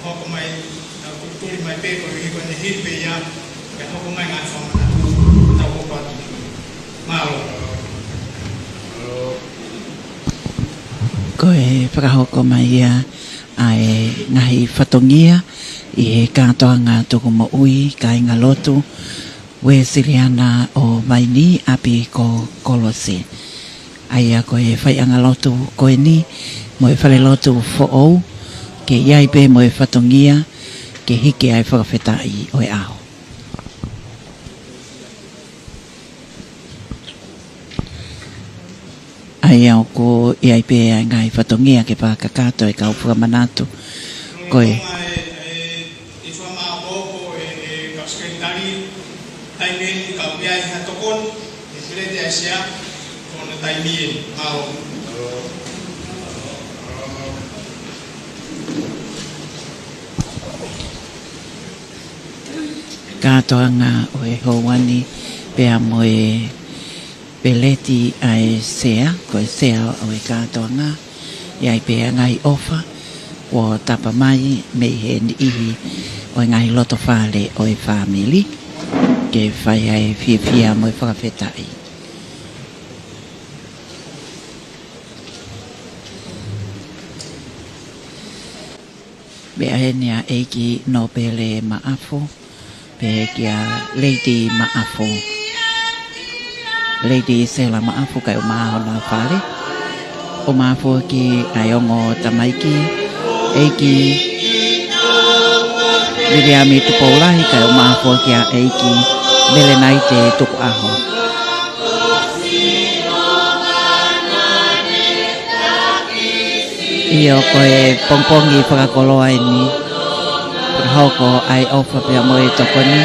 hoko mai na kulturi mai pe ko i kone hipe ya ya hoko mai ngai fama na hoko atu malo koe whakahoko mai ia ai ngahi whatongia i he Katoanga tuku Mou'ui ka inga Latu Wesleyan o Vaini api ko Kolose. Ai a koe whai anga Latu koe ni mo e Falelotu fo'ou ke iai pe mo e whatongia ke hike ai whakawhetai o e ao. Ai au ko iai pe ai ngai whatongia ke whakakato e kau whakamanatu koe. Katoanga o e houani pea mo e peleti ai sea, koe sea o e Katoanga iai pea ngai ofa o tapa mai me he ihi o e ngai loto whale o e family ke whai ai fia mo e whakawhetai. Bea henia eiki no pele maafo pe kia Lady maafo Lady sela maafo kai o maho na whale o maafo ki aiongo tamaiki eiki Liliami tupaulahi kai o maafo kia eiki belenai te tuku aho. Iyo koe pongpongi whakakoloa ni hoko ai ofa pia mo e tokoni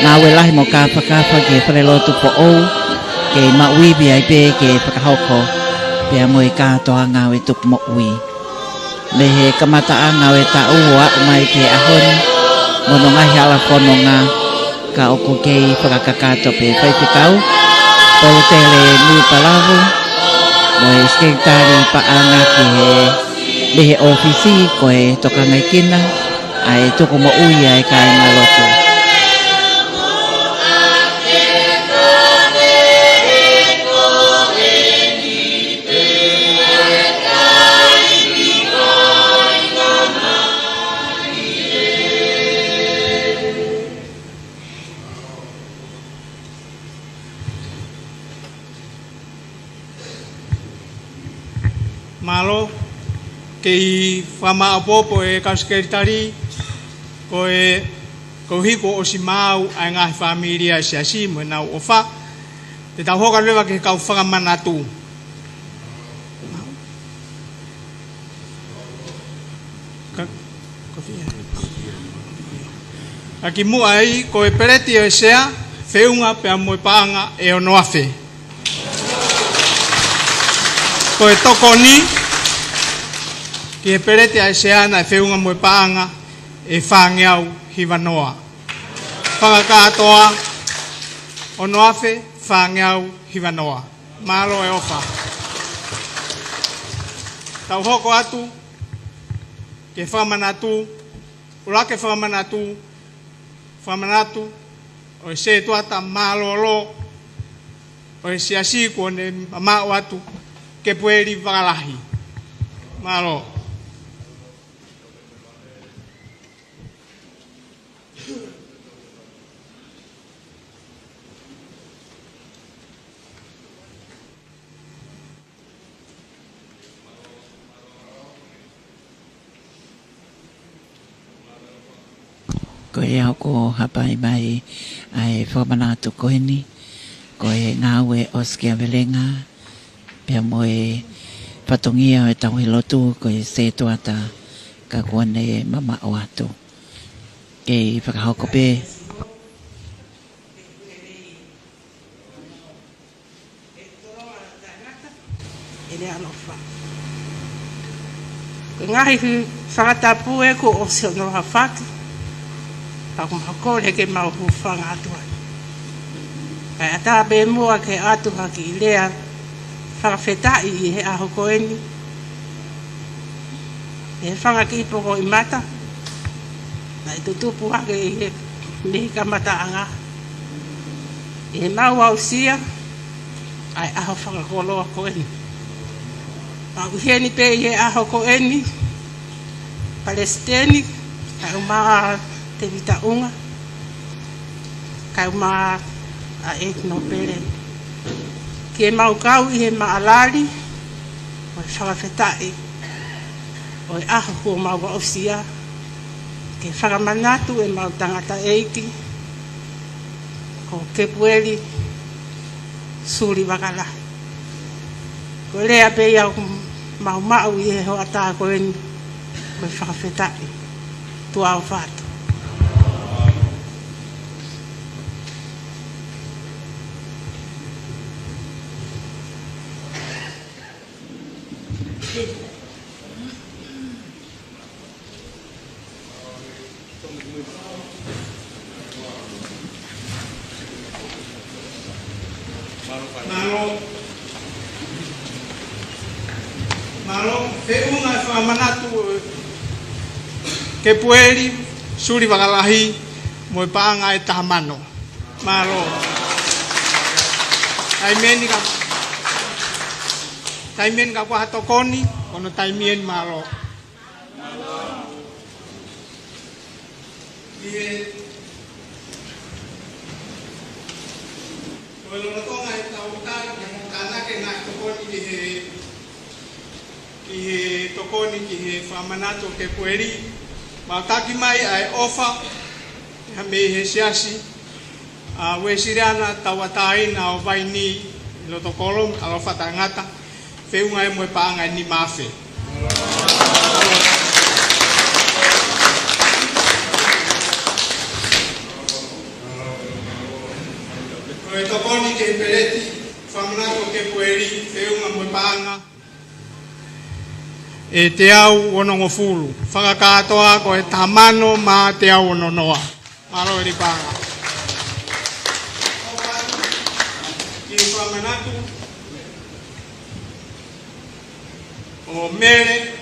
ngā welahi mo ka Fakaafe ke Falelotu po ou ke Mou'ui ai pe ke whakahoko pia mo e Katoanga we tuk Mou'ui me he kamataa ngā we ta ua mai ke ahoni mono ngahi ala pono ngā ka oko kei whakakakato pe whaipitau polo tele nui palavu mo e skentari paanga ke he he ofisi ko e tokangai kina ai tuku Mou'ui ai ka inga Latu. malo ke I whamaapopo e kauskeritari ko e hiko o si mau ai ngahi familia Siasi mo nau ofa te tau hoka lewa ke kau whakamanatu. Aki Mou'ui ko e pereti o sea whiunga pea moe paanga e ono afe. Ko e tokoni ki e pereti a sea na whiunga moe paanga e whangeau hiwanoa. Whakakatoa ono afe whangeau hiwanoa. Malo e ofa. Tau hoko atu ke whamanatu urake whamanatu o se tuata malolo o Siasi ko ne mama watu ke pueri vakalahi malo ko e au ko hapai mai ai whamanatu koeni ko e ngāwe o skia velenga pia mo e patongia e Falelotu ko e se tuata ka kone mama o atu ke I whakahoko pe ele alofa ko ngahi Fakatapu'i e ko o se no hafaki Aku makore ke mau hufanga atua. Kai ata be mua ke atu haki ilea whakawhetai I he aho koeni. E whanga ki poko I mata. Na I tutupu hake I he mihi ka mata anga. E mau au sia ai aho whakakoloa koeni. Mau heni pe I he aho koeni. Paleisitenj kai umaa Tevita unga kai uma a no pere ke mau kau I he maalari o whakawhetai o aho ko mau waosia ke whakamanatu e mau tangata eiki ko ke pueri suri wakala ko lea pe iau mau I he ho ata ko eni o whakawhetai tua o whatu Malo whiunga whamanatu ke pueri suri wakalahi moe paanga e tahamano. Malo taimien ka kwa tokoni ono taimien malo. Bueno, Tonga e tautar ke mokana ke na tokoni ki tokoni ki he whamanato ke pueri. Mautaki mai ai ofa me he Siasi Uesiliana tawataina o Vaini Loto kolom alofa tangata whiunga e moe paanga ni mafe. Koe tokoni ke pereti whamanako ke pueri whiunga moe paanga e te au onongo fulu. Whakakatoa ko e tamano ma te au ononoa. Malo e ripanga. Ki whamanako o mere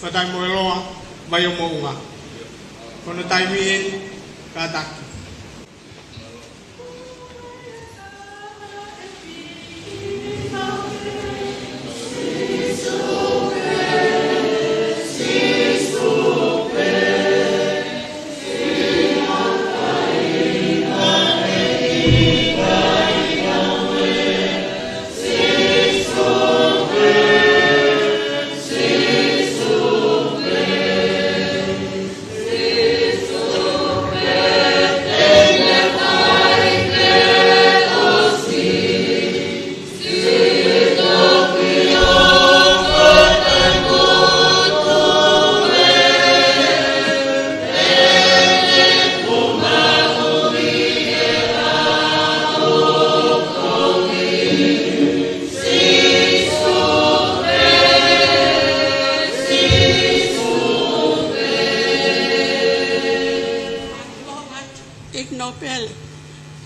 whatai moe loa vai o mounga. Kono taimien kataki.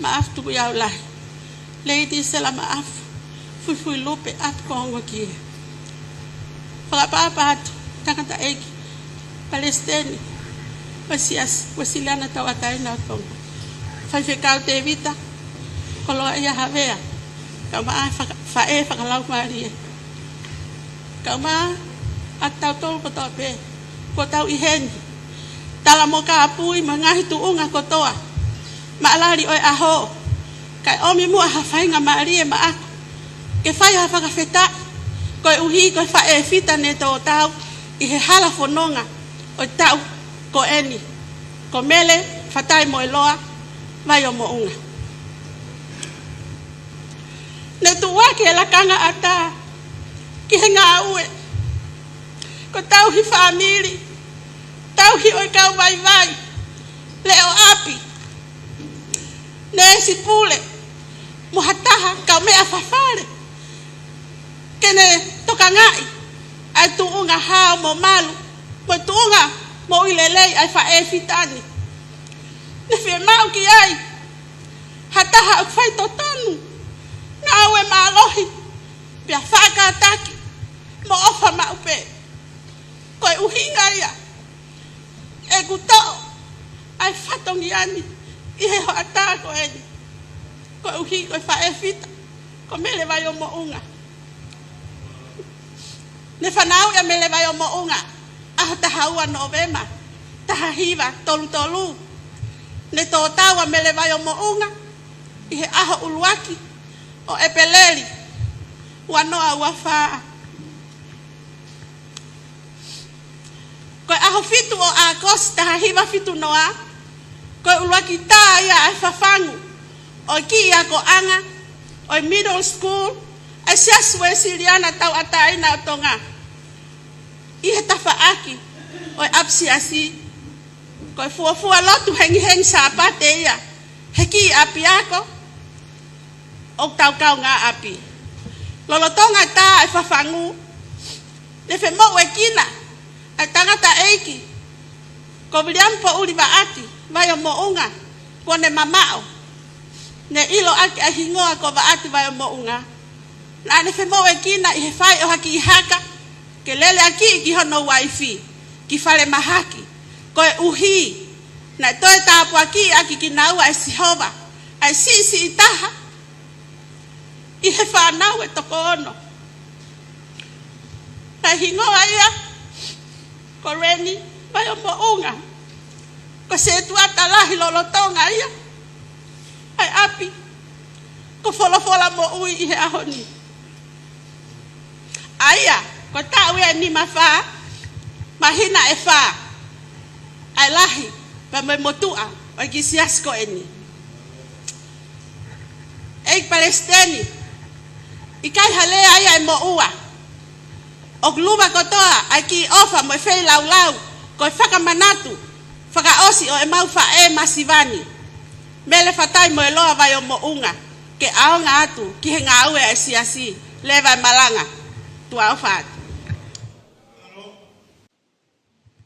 maaf tu ya la lady sela maaf fui lupe at kongo ki papa takata eki Paleisitenj Siasi Uesiliana na Tonga Tevita Koloa'ia Havea Fakalaungari atau tol kota pe kota ihen tala moka apui mangahi tuunga kotoa maalari oi aho kai omi mu hafai nga marie ma aku ke fai hafa feta koi uhi koi fa fita ne to tau ihe hala fononga o tau ko eni ko mele fatai moiloa vai o mounga ne tuwa ke la kanga ata ki henga ue ko tau hi family tau hi oi kau vai leo api ne si pule muhataha kau me afafare kene tokanga'i ai tuunga hao mo malu mo tuunga mo ilelei ai fa fitani ne fe mau ki ai hataha fai totanu na awe malohi pia fakataki mo ofa maupe koi uhinga ia e guto ai fatongiani ihe ho atako eni koi uhi koi fa fita ko mele vai o mounga ne fanau ya mele vai o mounga a tahaua Novema tahahiva tolu ne totawa mele vai o mounga ihe aho uluaki o epeleri wanoa wafa ko aho fitu o akos tahahiva fitu noa ko uluaki ta ya afafangu o ki ya ko anga o middle school Siasi Uesiliana tau atai na Tonga ihe tafaaki o apsiasi ko Folofola heng sapate ya heki api ako o tau kau nga api lolotonga ta fafangu le femo wekina atangata eki ko biliampo uli baati vayo mounga ko ne mamao ne ilo aki ahingoa ko baati vayo mounga na ne femo wekina ihe fai o haki haka kelele aki ki hono wifi ki fale mahaki ko uhi na toe tapu aki kinaua esihova ai sisi itaha ihe fa nawe tokono na hingoa ia ko reni bayo mounga ko setu atalahi lolotonga ia ai api ko Folofola Mou'ui ihe ahoni aya ko tawe ni mafa mahina efa ai lahi pa me motua o gisias ko eni ei Paleisitenj ikai hale ai moua o gluba kotoa aki ofa mo fei lau ko fakamanatu fakaosi o mau fa masivani mele fatai mo loa vai o mounga ke aonga atu ki henga awe siasi leva malanga tu aufat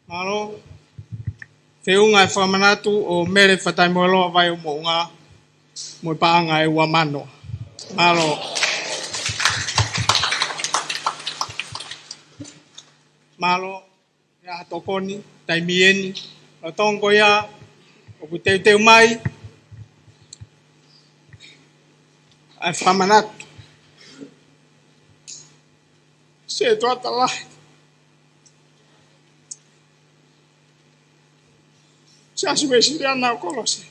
malo feunga famanatu o mele fatai mo loa vai o mounga mo paanga e wamano malo ya tokoni taimieni o tongo ya o kuteu mai a famanatu se trata lá Siasi Uesiliana Kolose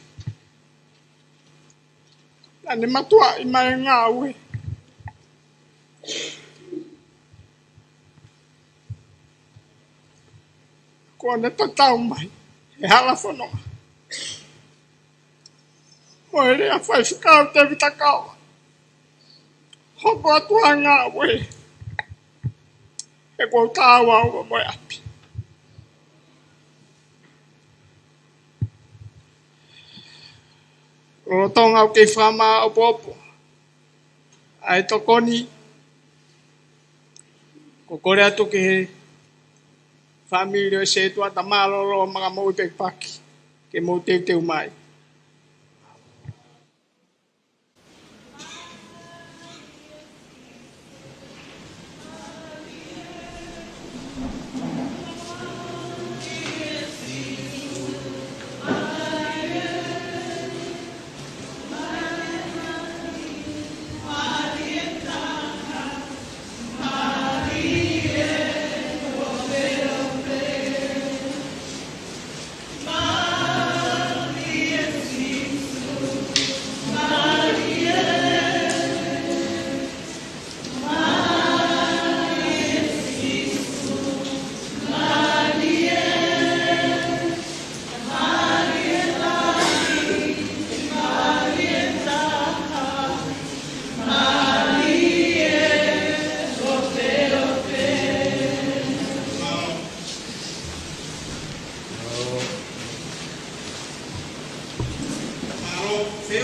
ane matua i mai ngawe ko ne tatau mai e hala fono o ele a fai ficar Tevita kau hoko atua ngawe e ko tawa o mo api o tonga o ke fama o popo ai tokoni ko kore atu ke família se tu ata malo mga mo paki ke mo teu mai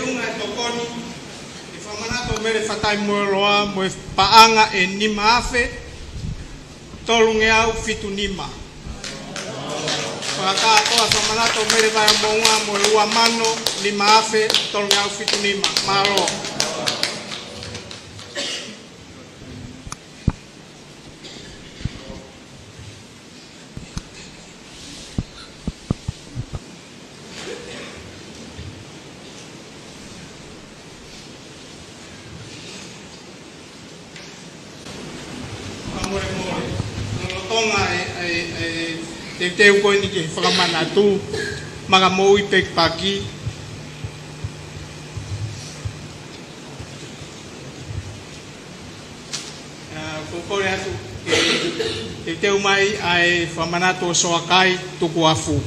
unga e tokoni, e whamanato mere whatai moe loa, moe paanga e nima afe, tolunge au fitu nima. Whakatoa whamanato mere vai mounga, moe ua mano, nima afe, tolunge au fitu nima. Malo. Tonga te uko ni ke whakamanatu maga Mou'ui pekpaki kukore atu te teu mai ai whamanatu o soakai tuku afu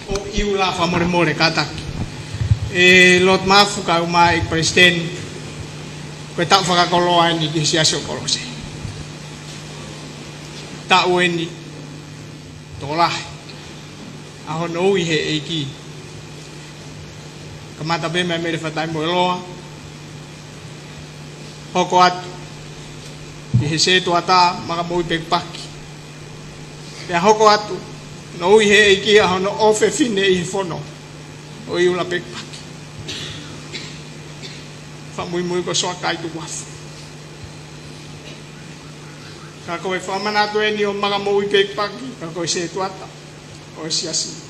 o iu la whamoremore kataki lot mafu ka umai president koe tau Koloa'ia ni ke Siasi Kolose tau eni tolahi aho Mou'ui he eiki kamata bema mere whatai moe loa hoko atu i he setu ata maka Mou'ui pekpaki pea hoko atu Mou'ui he eiki aho no ofe fine i he whono o iula pekpaki Moimoi ko soa kai tu wafu. Ka koe whamanato e ni o maga Mou'ui pekpaki, ka koe se tuata, o siasi.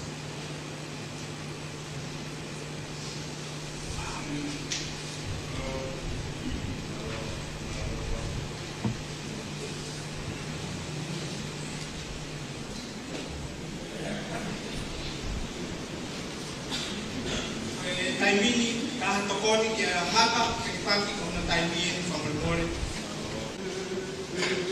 Taimini, kahan tokoni ki a mata, pekpaki ko na taimini whamoremore. Thank you.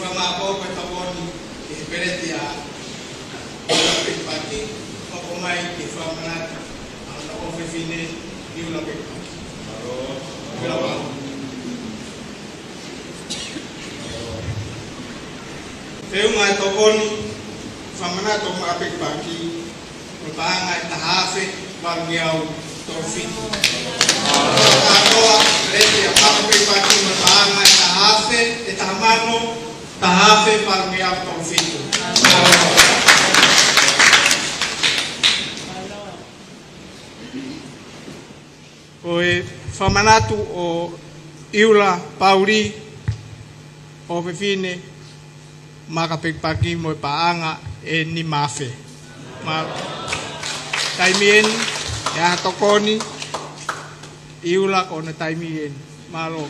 whamako koe tawoni e pereti a peki o mai ke whamanata ana o whewhine i una peki. Peunga e tawoni whamanato ma peki o taanga e tahafe walungi au torfiti. Katoa reti a peki o taanga e tahafe e tahamano tahafe walungi au torfiti. O e whamanatu o iula pauri o whewhine makapekpaki mo e paanga e ni mafe. Ma taimien e aha tokoni iula ko na taimien malo.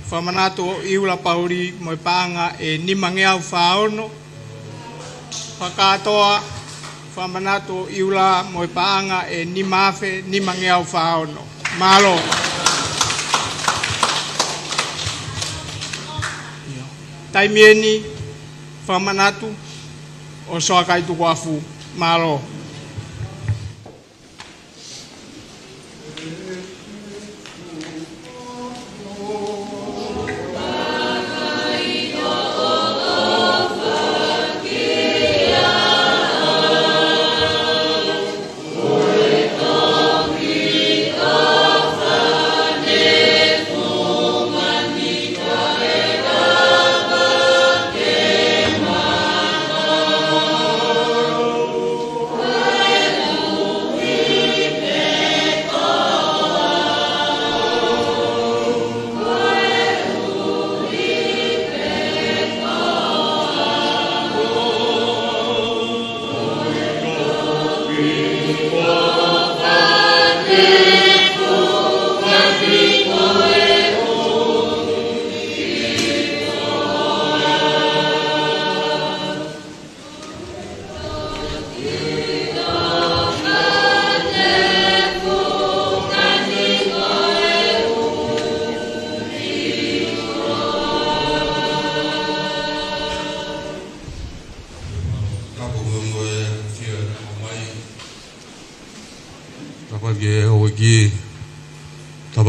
Whamanato iula pauri mo e paanga e nimangeau whaono. Whakatoa whamanato iula mo e paanga e nimafe nimangeau whaono. Malo. Taimieni whamanatu o soakai tuku afu. Malo.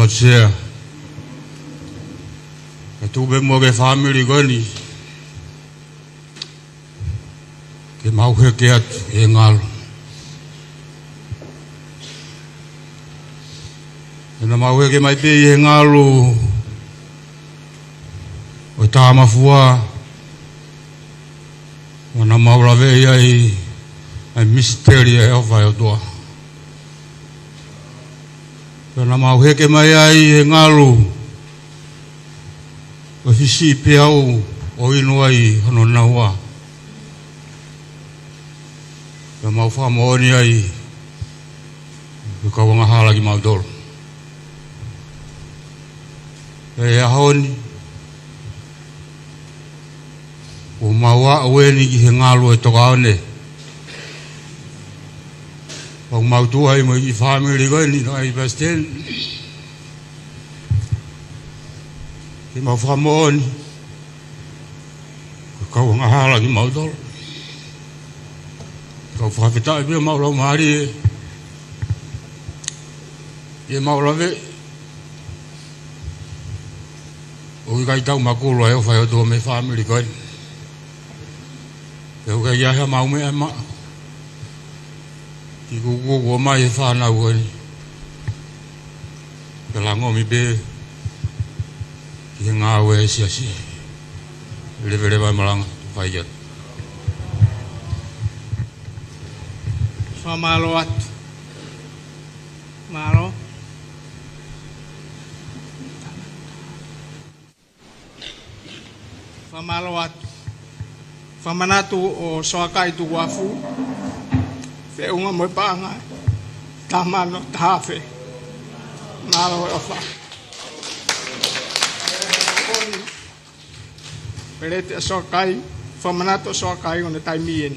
Share. Tu be mo ke family gani. Ke mau ke at e ngal. Ena mau ke mai pe e ngalu. O ta mafua. Ona mau la ve ai misteri e o vai o doa. Ena mau ke mai ai e ngalu. O fisi pe au o inu ai hono naua. Ena mau fa mo ni ai. Ko wanga hala ki mau dol. E ahoni. O maua weni ki he ngalu e toka one. O mau tu ai mo i family gani no ai basten. Ke mau whamoni. Kau ngahalangi mau tolo. Kau whakawhitai pia mau lau mahari e. Ie mau lawe. O i kai tau makulu e o whai o tua me whamiri koe. Ke o kai iaha mau me e maa. Ki kuku mai e whanau koe. Ke lango mi be. Ki ngā ue e siasi. Lewe vai malanga whai atu. Whamalo atu. Malo. Whamalo atu. Whamanatu o soakai tu wafu. Whiunga moe pāngai. Tamano, tahafe. Malo e ofa. Perete a soakai. Whamanatu o soakai o ne taimien.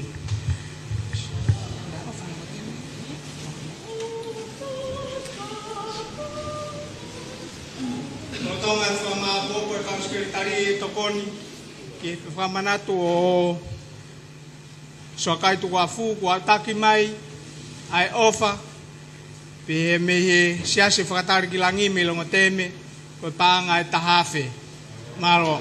Tonga whamapopo e kauskiri e tokoni ki whamanatu o soakai tu wafu kua taki mai ai ofa pe he mehe siasi Fakatapu'i me longa teme koe pānga e tahafe malo.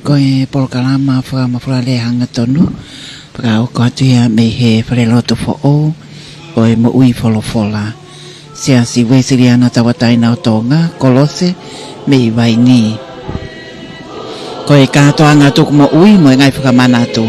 Koe polokalama whakamawhara le hanga tonu. Paka o katua me he Falelotu fo'o. Koe Mou'ui Folofola. Siasi Uesiliana tawataina o Tonga Kolose Vaini. Koe Katoanga tuku Mou'ui mo ngai whakamanatu.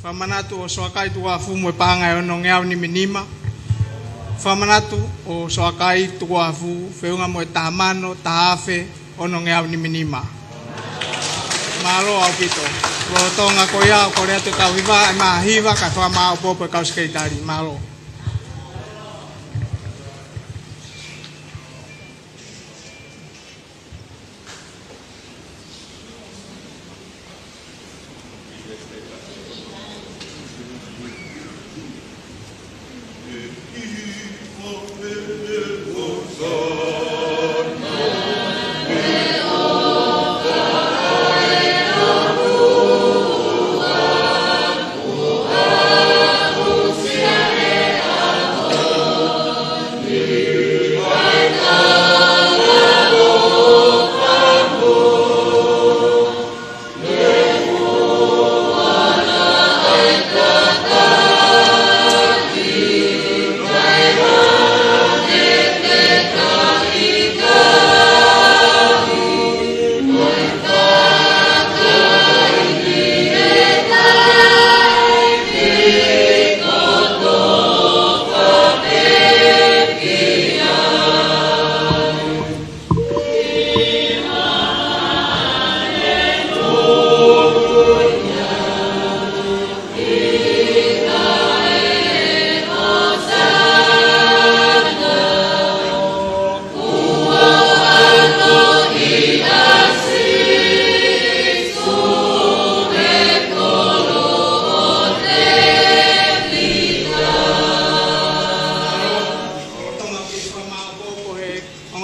Whamanatu o soakai tu wafu mo pāngai ono ngeau ni minima. Whamanatu o soakai tu wafu whiunga mo tamano, tahafe, ono ngeau ni minima. Malo au pito. Lo tonga koia o korea te kau hiva e maa hiva ka whamao popo e kau skeitari. Malo.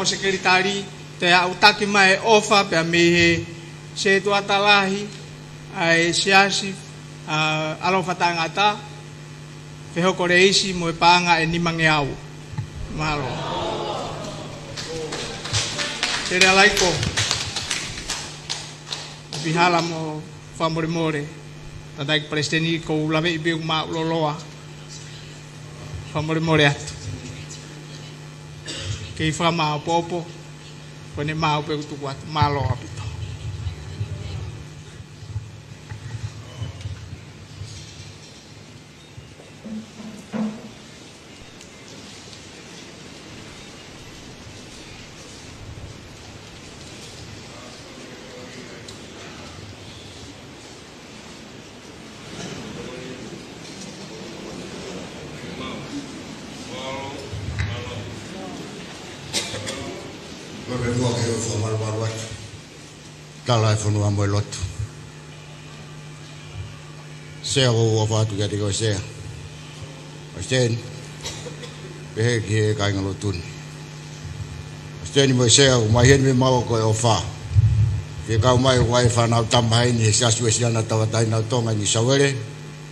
Sekretari te au taki mai ofa pe mehe se tu atalahi ai siasi alo fatangata fe hoko reisi mo panga e ni mangeau Malo. Tere alaiko. Bihala mo famore-more. Tadai presteni ko ulave ibiu ma loloa. Famore-more atu. Kei fama popo. Kone mau pe tu kuat malo apito. Kala fonua mo lotu. Sea o watu ya digo sea. Asten. Behe ki ka ngalotun. Asten mo sea o mai me mau ko ofa. Ke ka mai wai fa na tamai ni Siasi Uesiliana tawatai na Tonga ni sawere.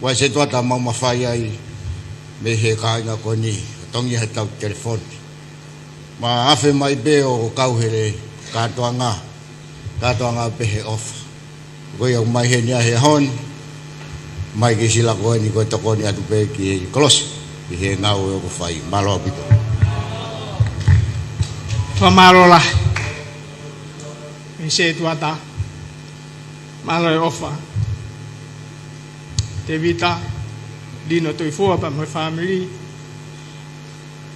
Wa se to ta mau mafai ai. Me he ka nga ko ni tongi ha tau telefon. Ma afe mai be o kauhere Katoanga pehe off. Ko yung mai he nia he hon. Mai ki sila ko ni ko toko ni atu pe ki Kolose. He ngau ko fai malo bito. Famalo lah. Mise tuata. Malo ofa. Tevita dino tu fua pa mo family.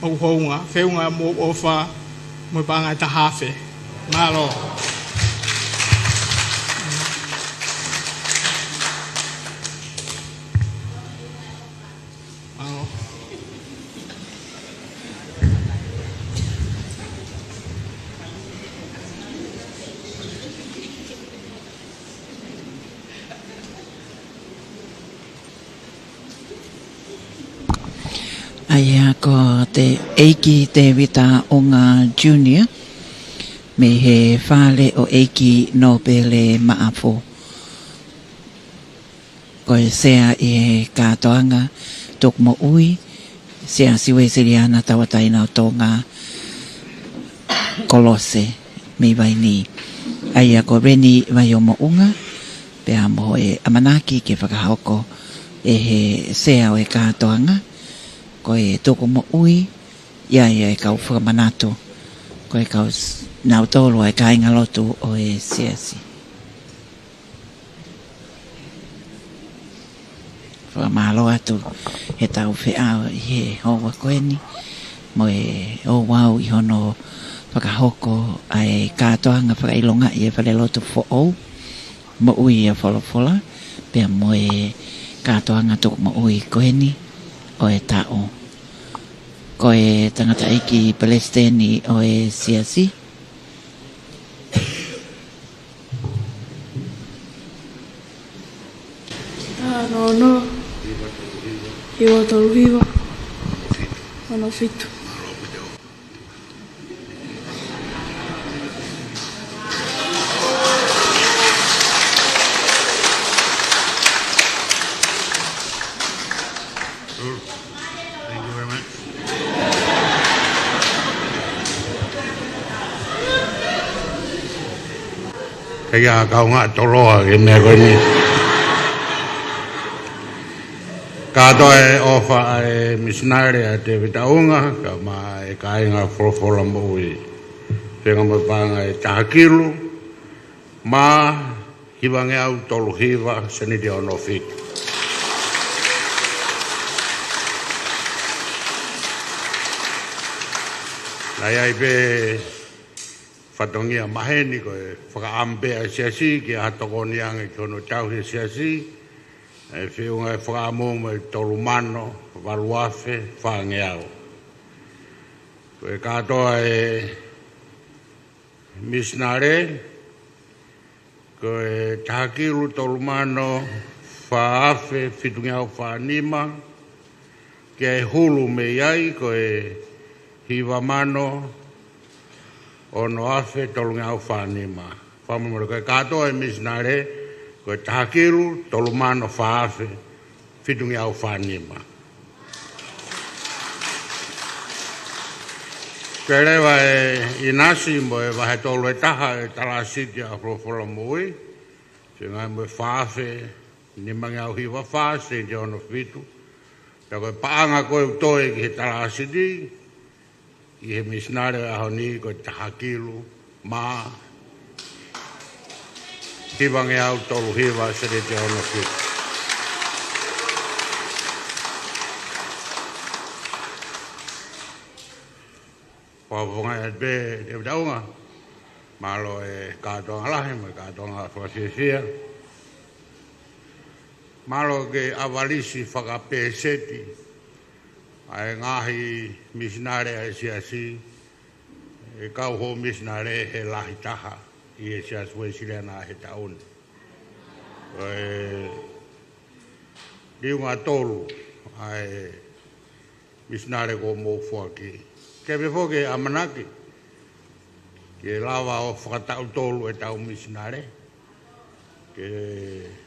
O honga, feunga mo ofa mo panga tahafe. Malo. Aia ko te eiki Tevita Onga Junior me he whale o eiki no pele maafo. Ko e sea e Katoanga tok Mou'ui Siasi Uesiliana tawatai na Tonga Kolose Vaini. Aia ko reni vai o mounga pe amo e amanaki ke whakahoko e he sea o e Katoanga. Ko e toko Mou'ui ia e kau whakamanato ko e kau nau tolo e kainga lotu o e Siasi whakamalo atu he tau whiao i he hoa koeni mo e o wau i hono whakahoko a e Katoanga Faka'ilonga'i e Falelotu fo'ou Mou'ui e Folofola pia mo e Katoanga toko Mou'ui koeni o e tao ko e tangata iki Paleisitenj o e Siasi no iwa tolu hiwa ono fitu Kaya kau ngak toloa ke me ko ni. Kato e ofa e missionary a Tevita ka ma e kainga Folofola Mou'ui. Penga mo panga e takilu ma hiwange au tolu hiwa seni dia ono fit. Naya ipe fatongia maheni ko e whakaampe a Siasi ki a toko niang e kono tau he Siasi e whiunga e whakaamoma e tolu mano waluafe whaangeau ko e katoa e misnare ko e takiru tolu mano Fakaafe fitungeau whaanima ki e hulu me iai ko e hiwa mano ono afe tolunga au whanima. Whamamura koe katoa e misnare, koe takiru tolumano Fakaafe, fitungi au whanima. Kerewa inasi mo vahe tolu taha talasiti a Folofola Mou'ui. Singa mo Fakaafe ni mangau hiwa fase di ono fitu. Tako paanga ko toi ki talasiti i he misnare a honi ko tahakilu ma hiwange au tolu hiwa sere di ono fitu. Pawonga e be Tevita malo e Katoanga lahi mo Katoanga Fasiasia malo ke avalisi Fakaafe seti ai ngahi misnare e Siasi e kau ho misnare he lahi taha i e Siasi Uesiliana he taun diunga tolu ai misnare ko mo fuaki ke befo ke amanaki ke lava o fakatau tolu e tau misnare ke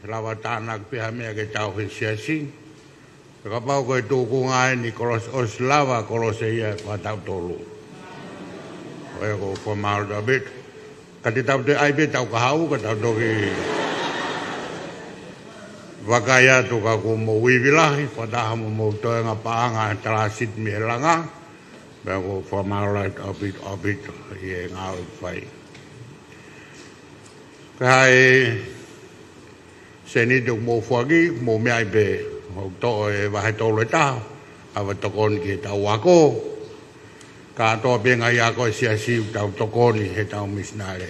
lava tanak pe hamea ke tau he Siasi ka pau ko e tuku ngai ni Oslava Kolose fakatau tolu o e ko formal da bit ka te tau te aibe tau kahau ka tau toki Vaka'ilonga'i tu ka ko Mou'ui vilahi fataha mo toenga paanga talasit mi helanga Bako formalite obit ye ngau fai. Kai seni duk mo fuagi mo mai be ho to e va to le ta ava to kon ki ta wako ka to be nga ya ko Siasi ta to kon he ta misnare.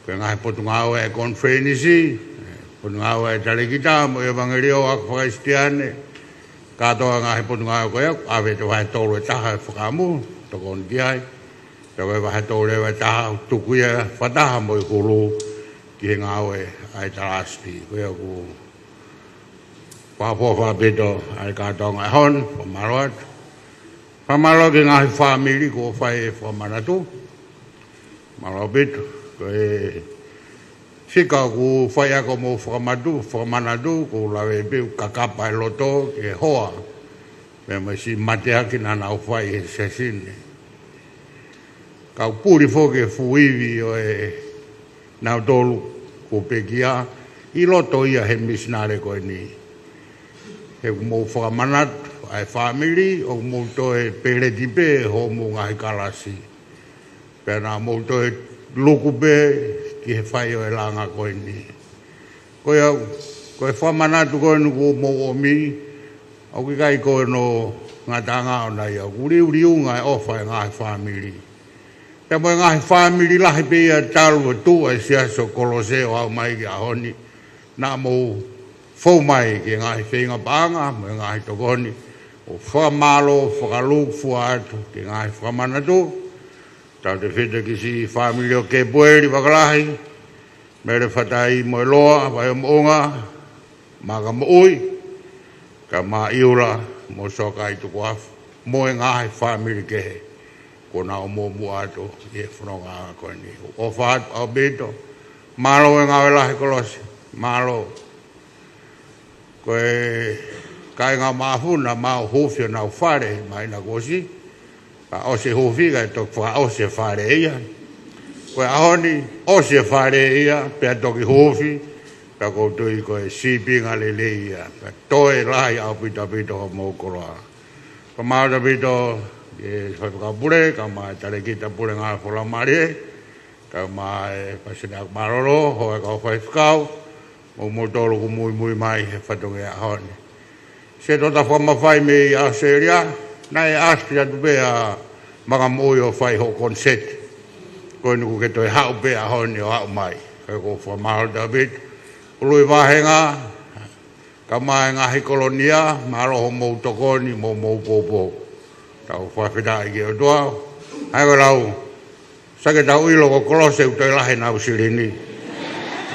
Ko nga po ngau e conference po ngau e tale kita mo evangelio ak Kristiane Katoanga he punga ko ya ave to ha to le ta fakamu to kon giai to va to le ta tu ku ya fata mo kulu ki ngawe ai tarasti ko ya ku pa po fa beto ai Katoanga hon pamalo ki ngai family ko fai fo manatu malo beto ko Sika ku whaia ko mo whamanadu ko lawe peu kakapa e loto ke hoa. Me mai si matea ki nana o whai he sesine. Kau puri foke fuivi o e nau tolu ko pekia i loto ia he misnare ko e ni. He mo whamanat ai family o mo to e pere tipe ho mo ngai kalasi. Pena mo to e lukupe ki he whai o e langa koe ni. Koe whamanatu koe nuku mo o mi, au ki kai koe no ngā tanga o nei au. Uri unga e ofa e ngāhi whamiri. Te mo e ngāhi whamiri lahi pe ia talu e tu e Siasi Kolose o au mai ki a honi. Nā mo fau mai ki ngāhi whenga pānga, mo e ngāhi tokoni. O whamalo, whakaluk, fuatu ki ngāhi whamanatu. Tau te whita ki si whamiri o ke pueri wakalahi, mere whatai mo e loa, vai o moonga, maka Mou'ui, ka mā iura mo soka i tuku afu, mo e ngahi whamiri kehe, ko nā o mō muato i e whanonga anga koe ni. O whaat au beto, mālo e ngawe lahi Kolose, mālo. Koe kai ngā māhuna, māo hofio nau whare, mai na kosi, o se hofi ga to fa o se fare ia ko ahoni o se fare ia pe to ki hofi ka ko to i ko si pinga le ia to e lai au pita mo koloa ko ma da pito e fa ka pure ka ma tale kita pure nga fola mare ka ma pa se da maroro ho ka fa skau o mo tolo ko muy mai fa to ya ahoni se to da forma fai me a seria na e astria tu bea maka Mou'ui o whai ho konset. Koe nuku ke toi hau bea honi o hau mai. Koe ko whamahal David. Ului wahenga, ka mai ngahi kolonia, maroho mou tokoni, mou popo. Tau whawhita i ki o toa. Hai ko lau, sake tau ilo ko Kolose u toi lahe nau sirini.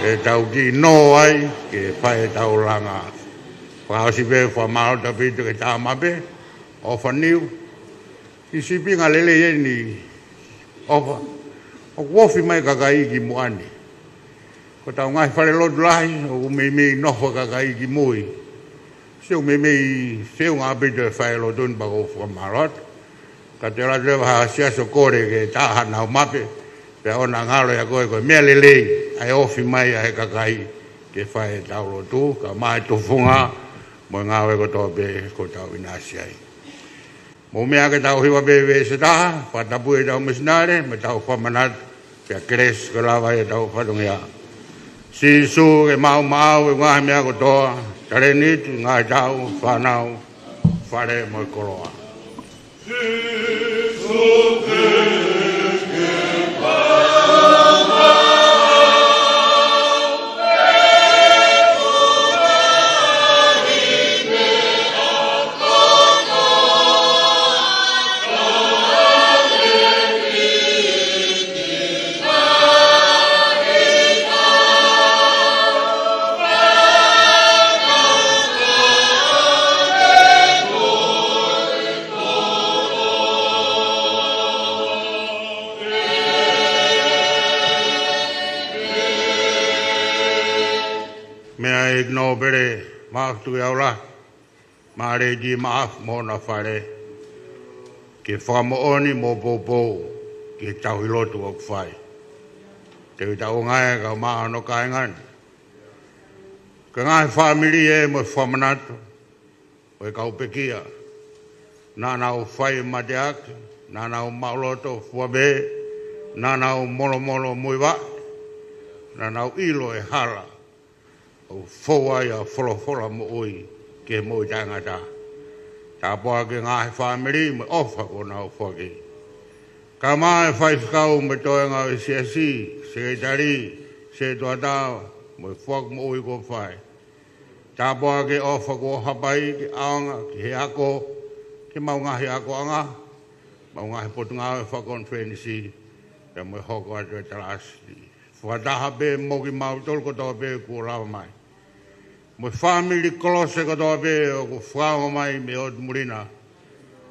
E tau ki no ai, ke whai tau langa. Whausi be whamahal David ke tāmabe, o whaniu. I si pinga lele ye ni ofa. O wofi mai kakai ki muani. Ko tau ngai Falelotu lahi, o me noho kakai ki Mou'ui. Seu me seu ngā bita Falelotu bako whamarot. ka te la te ha sia so kore ke ta ha na mape pe ona ngalo ya koe koe mea lele ai ofi mai ai kakai ke fai taulo tu ka mai to funga mo ngawe ko to be ko tau inasi ai mo mea ke tau hiwa be se ta Fakatapu'i tau misnare me tau famanat pe kres ko lava e tau fatongia si su ke mau e ngahe mea ko toa tare nit ngai tau whanau whare mo koloa no bere maaf tu yaula mare di maaf mo na fare ke famo oni mo bobo ke Falelotu o fai Tevita ngai ka ma no kaingan ka ngai family e mo famanato o ka upekia na o fai mateak na o mauloto fuabe na o molo muiva na o ilo e hala o foa ia Folofola Mou'ui ke Mou'ui tangata. Tā poa ke ngāhe whamiri me ofa ko nā uwhaki. Ka mai whai whakau me toenga o Siasi, sekretari, se tuatao, me whak Mou'ui ko whai. Tā poa ke ofa ko hapai, ke aonga, ke he ako, ke mau ngahi ako anga, mau ngahi potunga o whakonferensi, ke me hoko atu e talasi. Whataha be moki mau tolko tō be kua lawa mai. Mo family Kolose ko tō be o ku whaonga mai me o murina.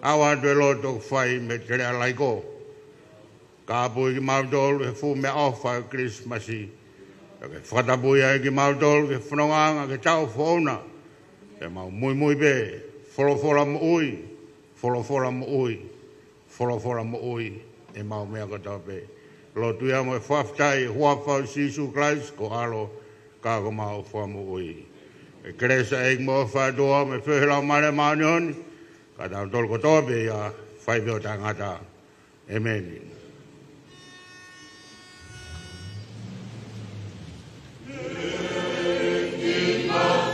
Awa atu e loto ku whai me tere alaiko. Ka apui ki mau tolu e fu me ofa Christmasi. Ke Fakatapu'i ai ki mau tolu ke whanonganga ke tau whaona. Ke mau Moimoi be, Folofola Mou'ui, Folofola Mou'ui, Folofola Mou'ui, e mau mea ko tō be. Lotu ia mo e whaftai huapau Sisu Christ ko alo ka ko mau wha Mou'ui. E kresa eik mo whadoa me whihela mare maunion ka tau tolko tōpe ia whaibeo tangata. Amen. Oh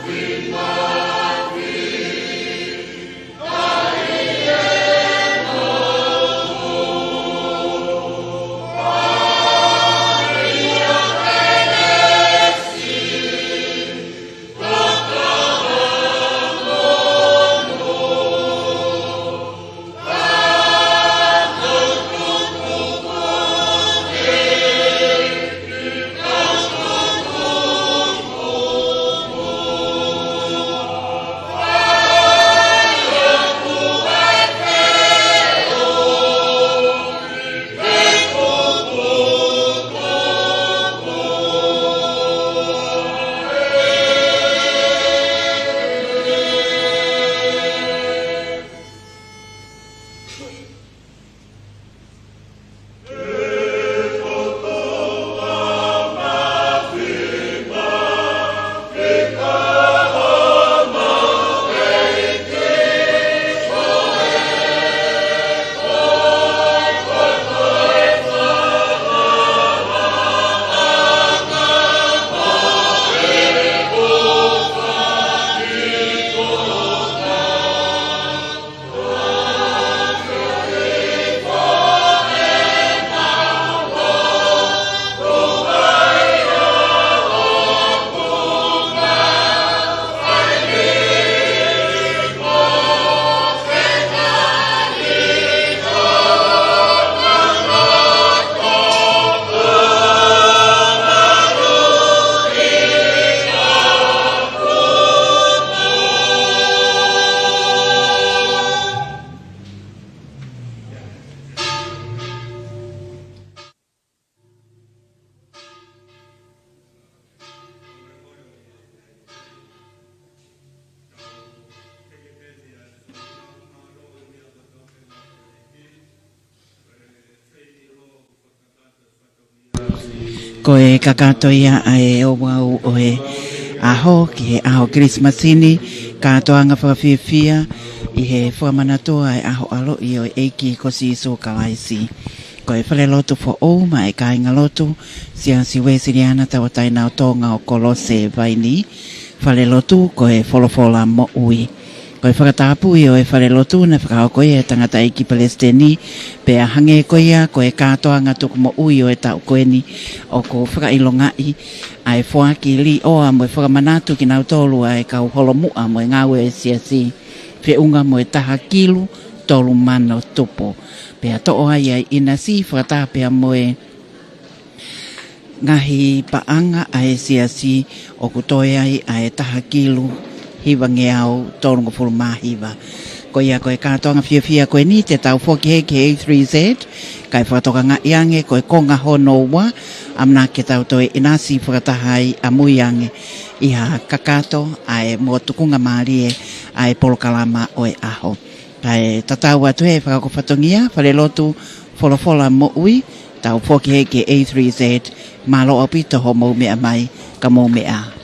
Ko e kakatoia ai o wau o e aho ki he aho Christmasini Katoanga whakawhiwhia i he whamanatua e aho alo i o eiki ko si so kalaisi. Ko e Falelotu fo o ma e kainga lotu Siasi Uesiliana tawatai o Tonga Kolose Vaini Falelotu ko e Folofola Mou'ui. Ko e Fakatapu'i o e Falelotu na whakaokoia e tangata iki Paleisitenj pe a hange koia ko e Katoanga tuku Mou'ui o e tau koeni o ko Faka'ilonga'i ai fuaki li oa mo e whakamanatu ki nau tolu ai kau holomua mo e ngawe e siasi pe unga mo e taha kilu tolu mano tupo pe a toa ai ina si whakatapea mo e ngahi paanga ai siasi o kutoe ai taha kilu hiwa ngeau tolungo fulu mahiwa. Ko ia ko e Katoanga fia koe ni te tau foki he ki A3Z kai whakatoka ngā iange ko e konga hono wa amna ke tau toi inasi whakatahai a muiange iha kakato ai mo tukunga maarie ai polokalama o e aho. Kai tatau atu he whakakowhatongia Falelotu Folofola Mou'ui tau foki he ki A3Z malo apito ho mou mea mai ka mou mea.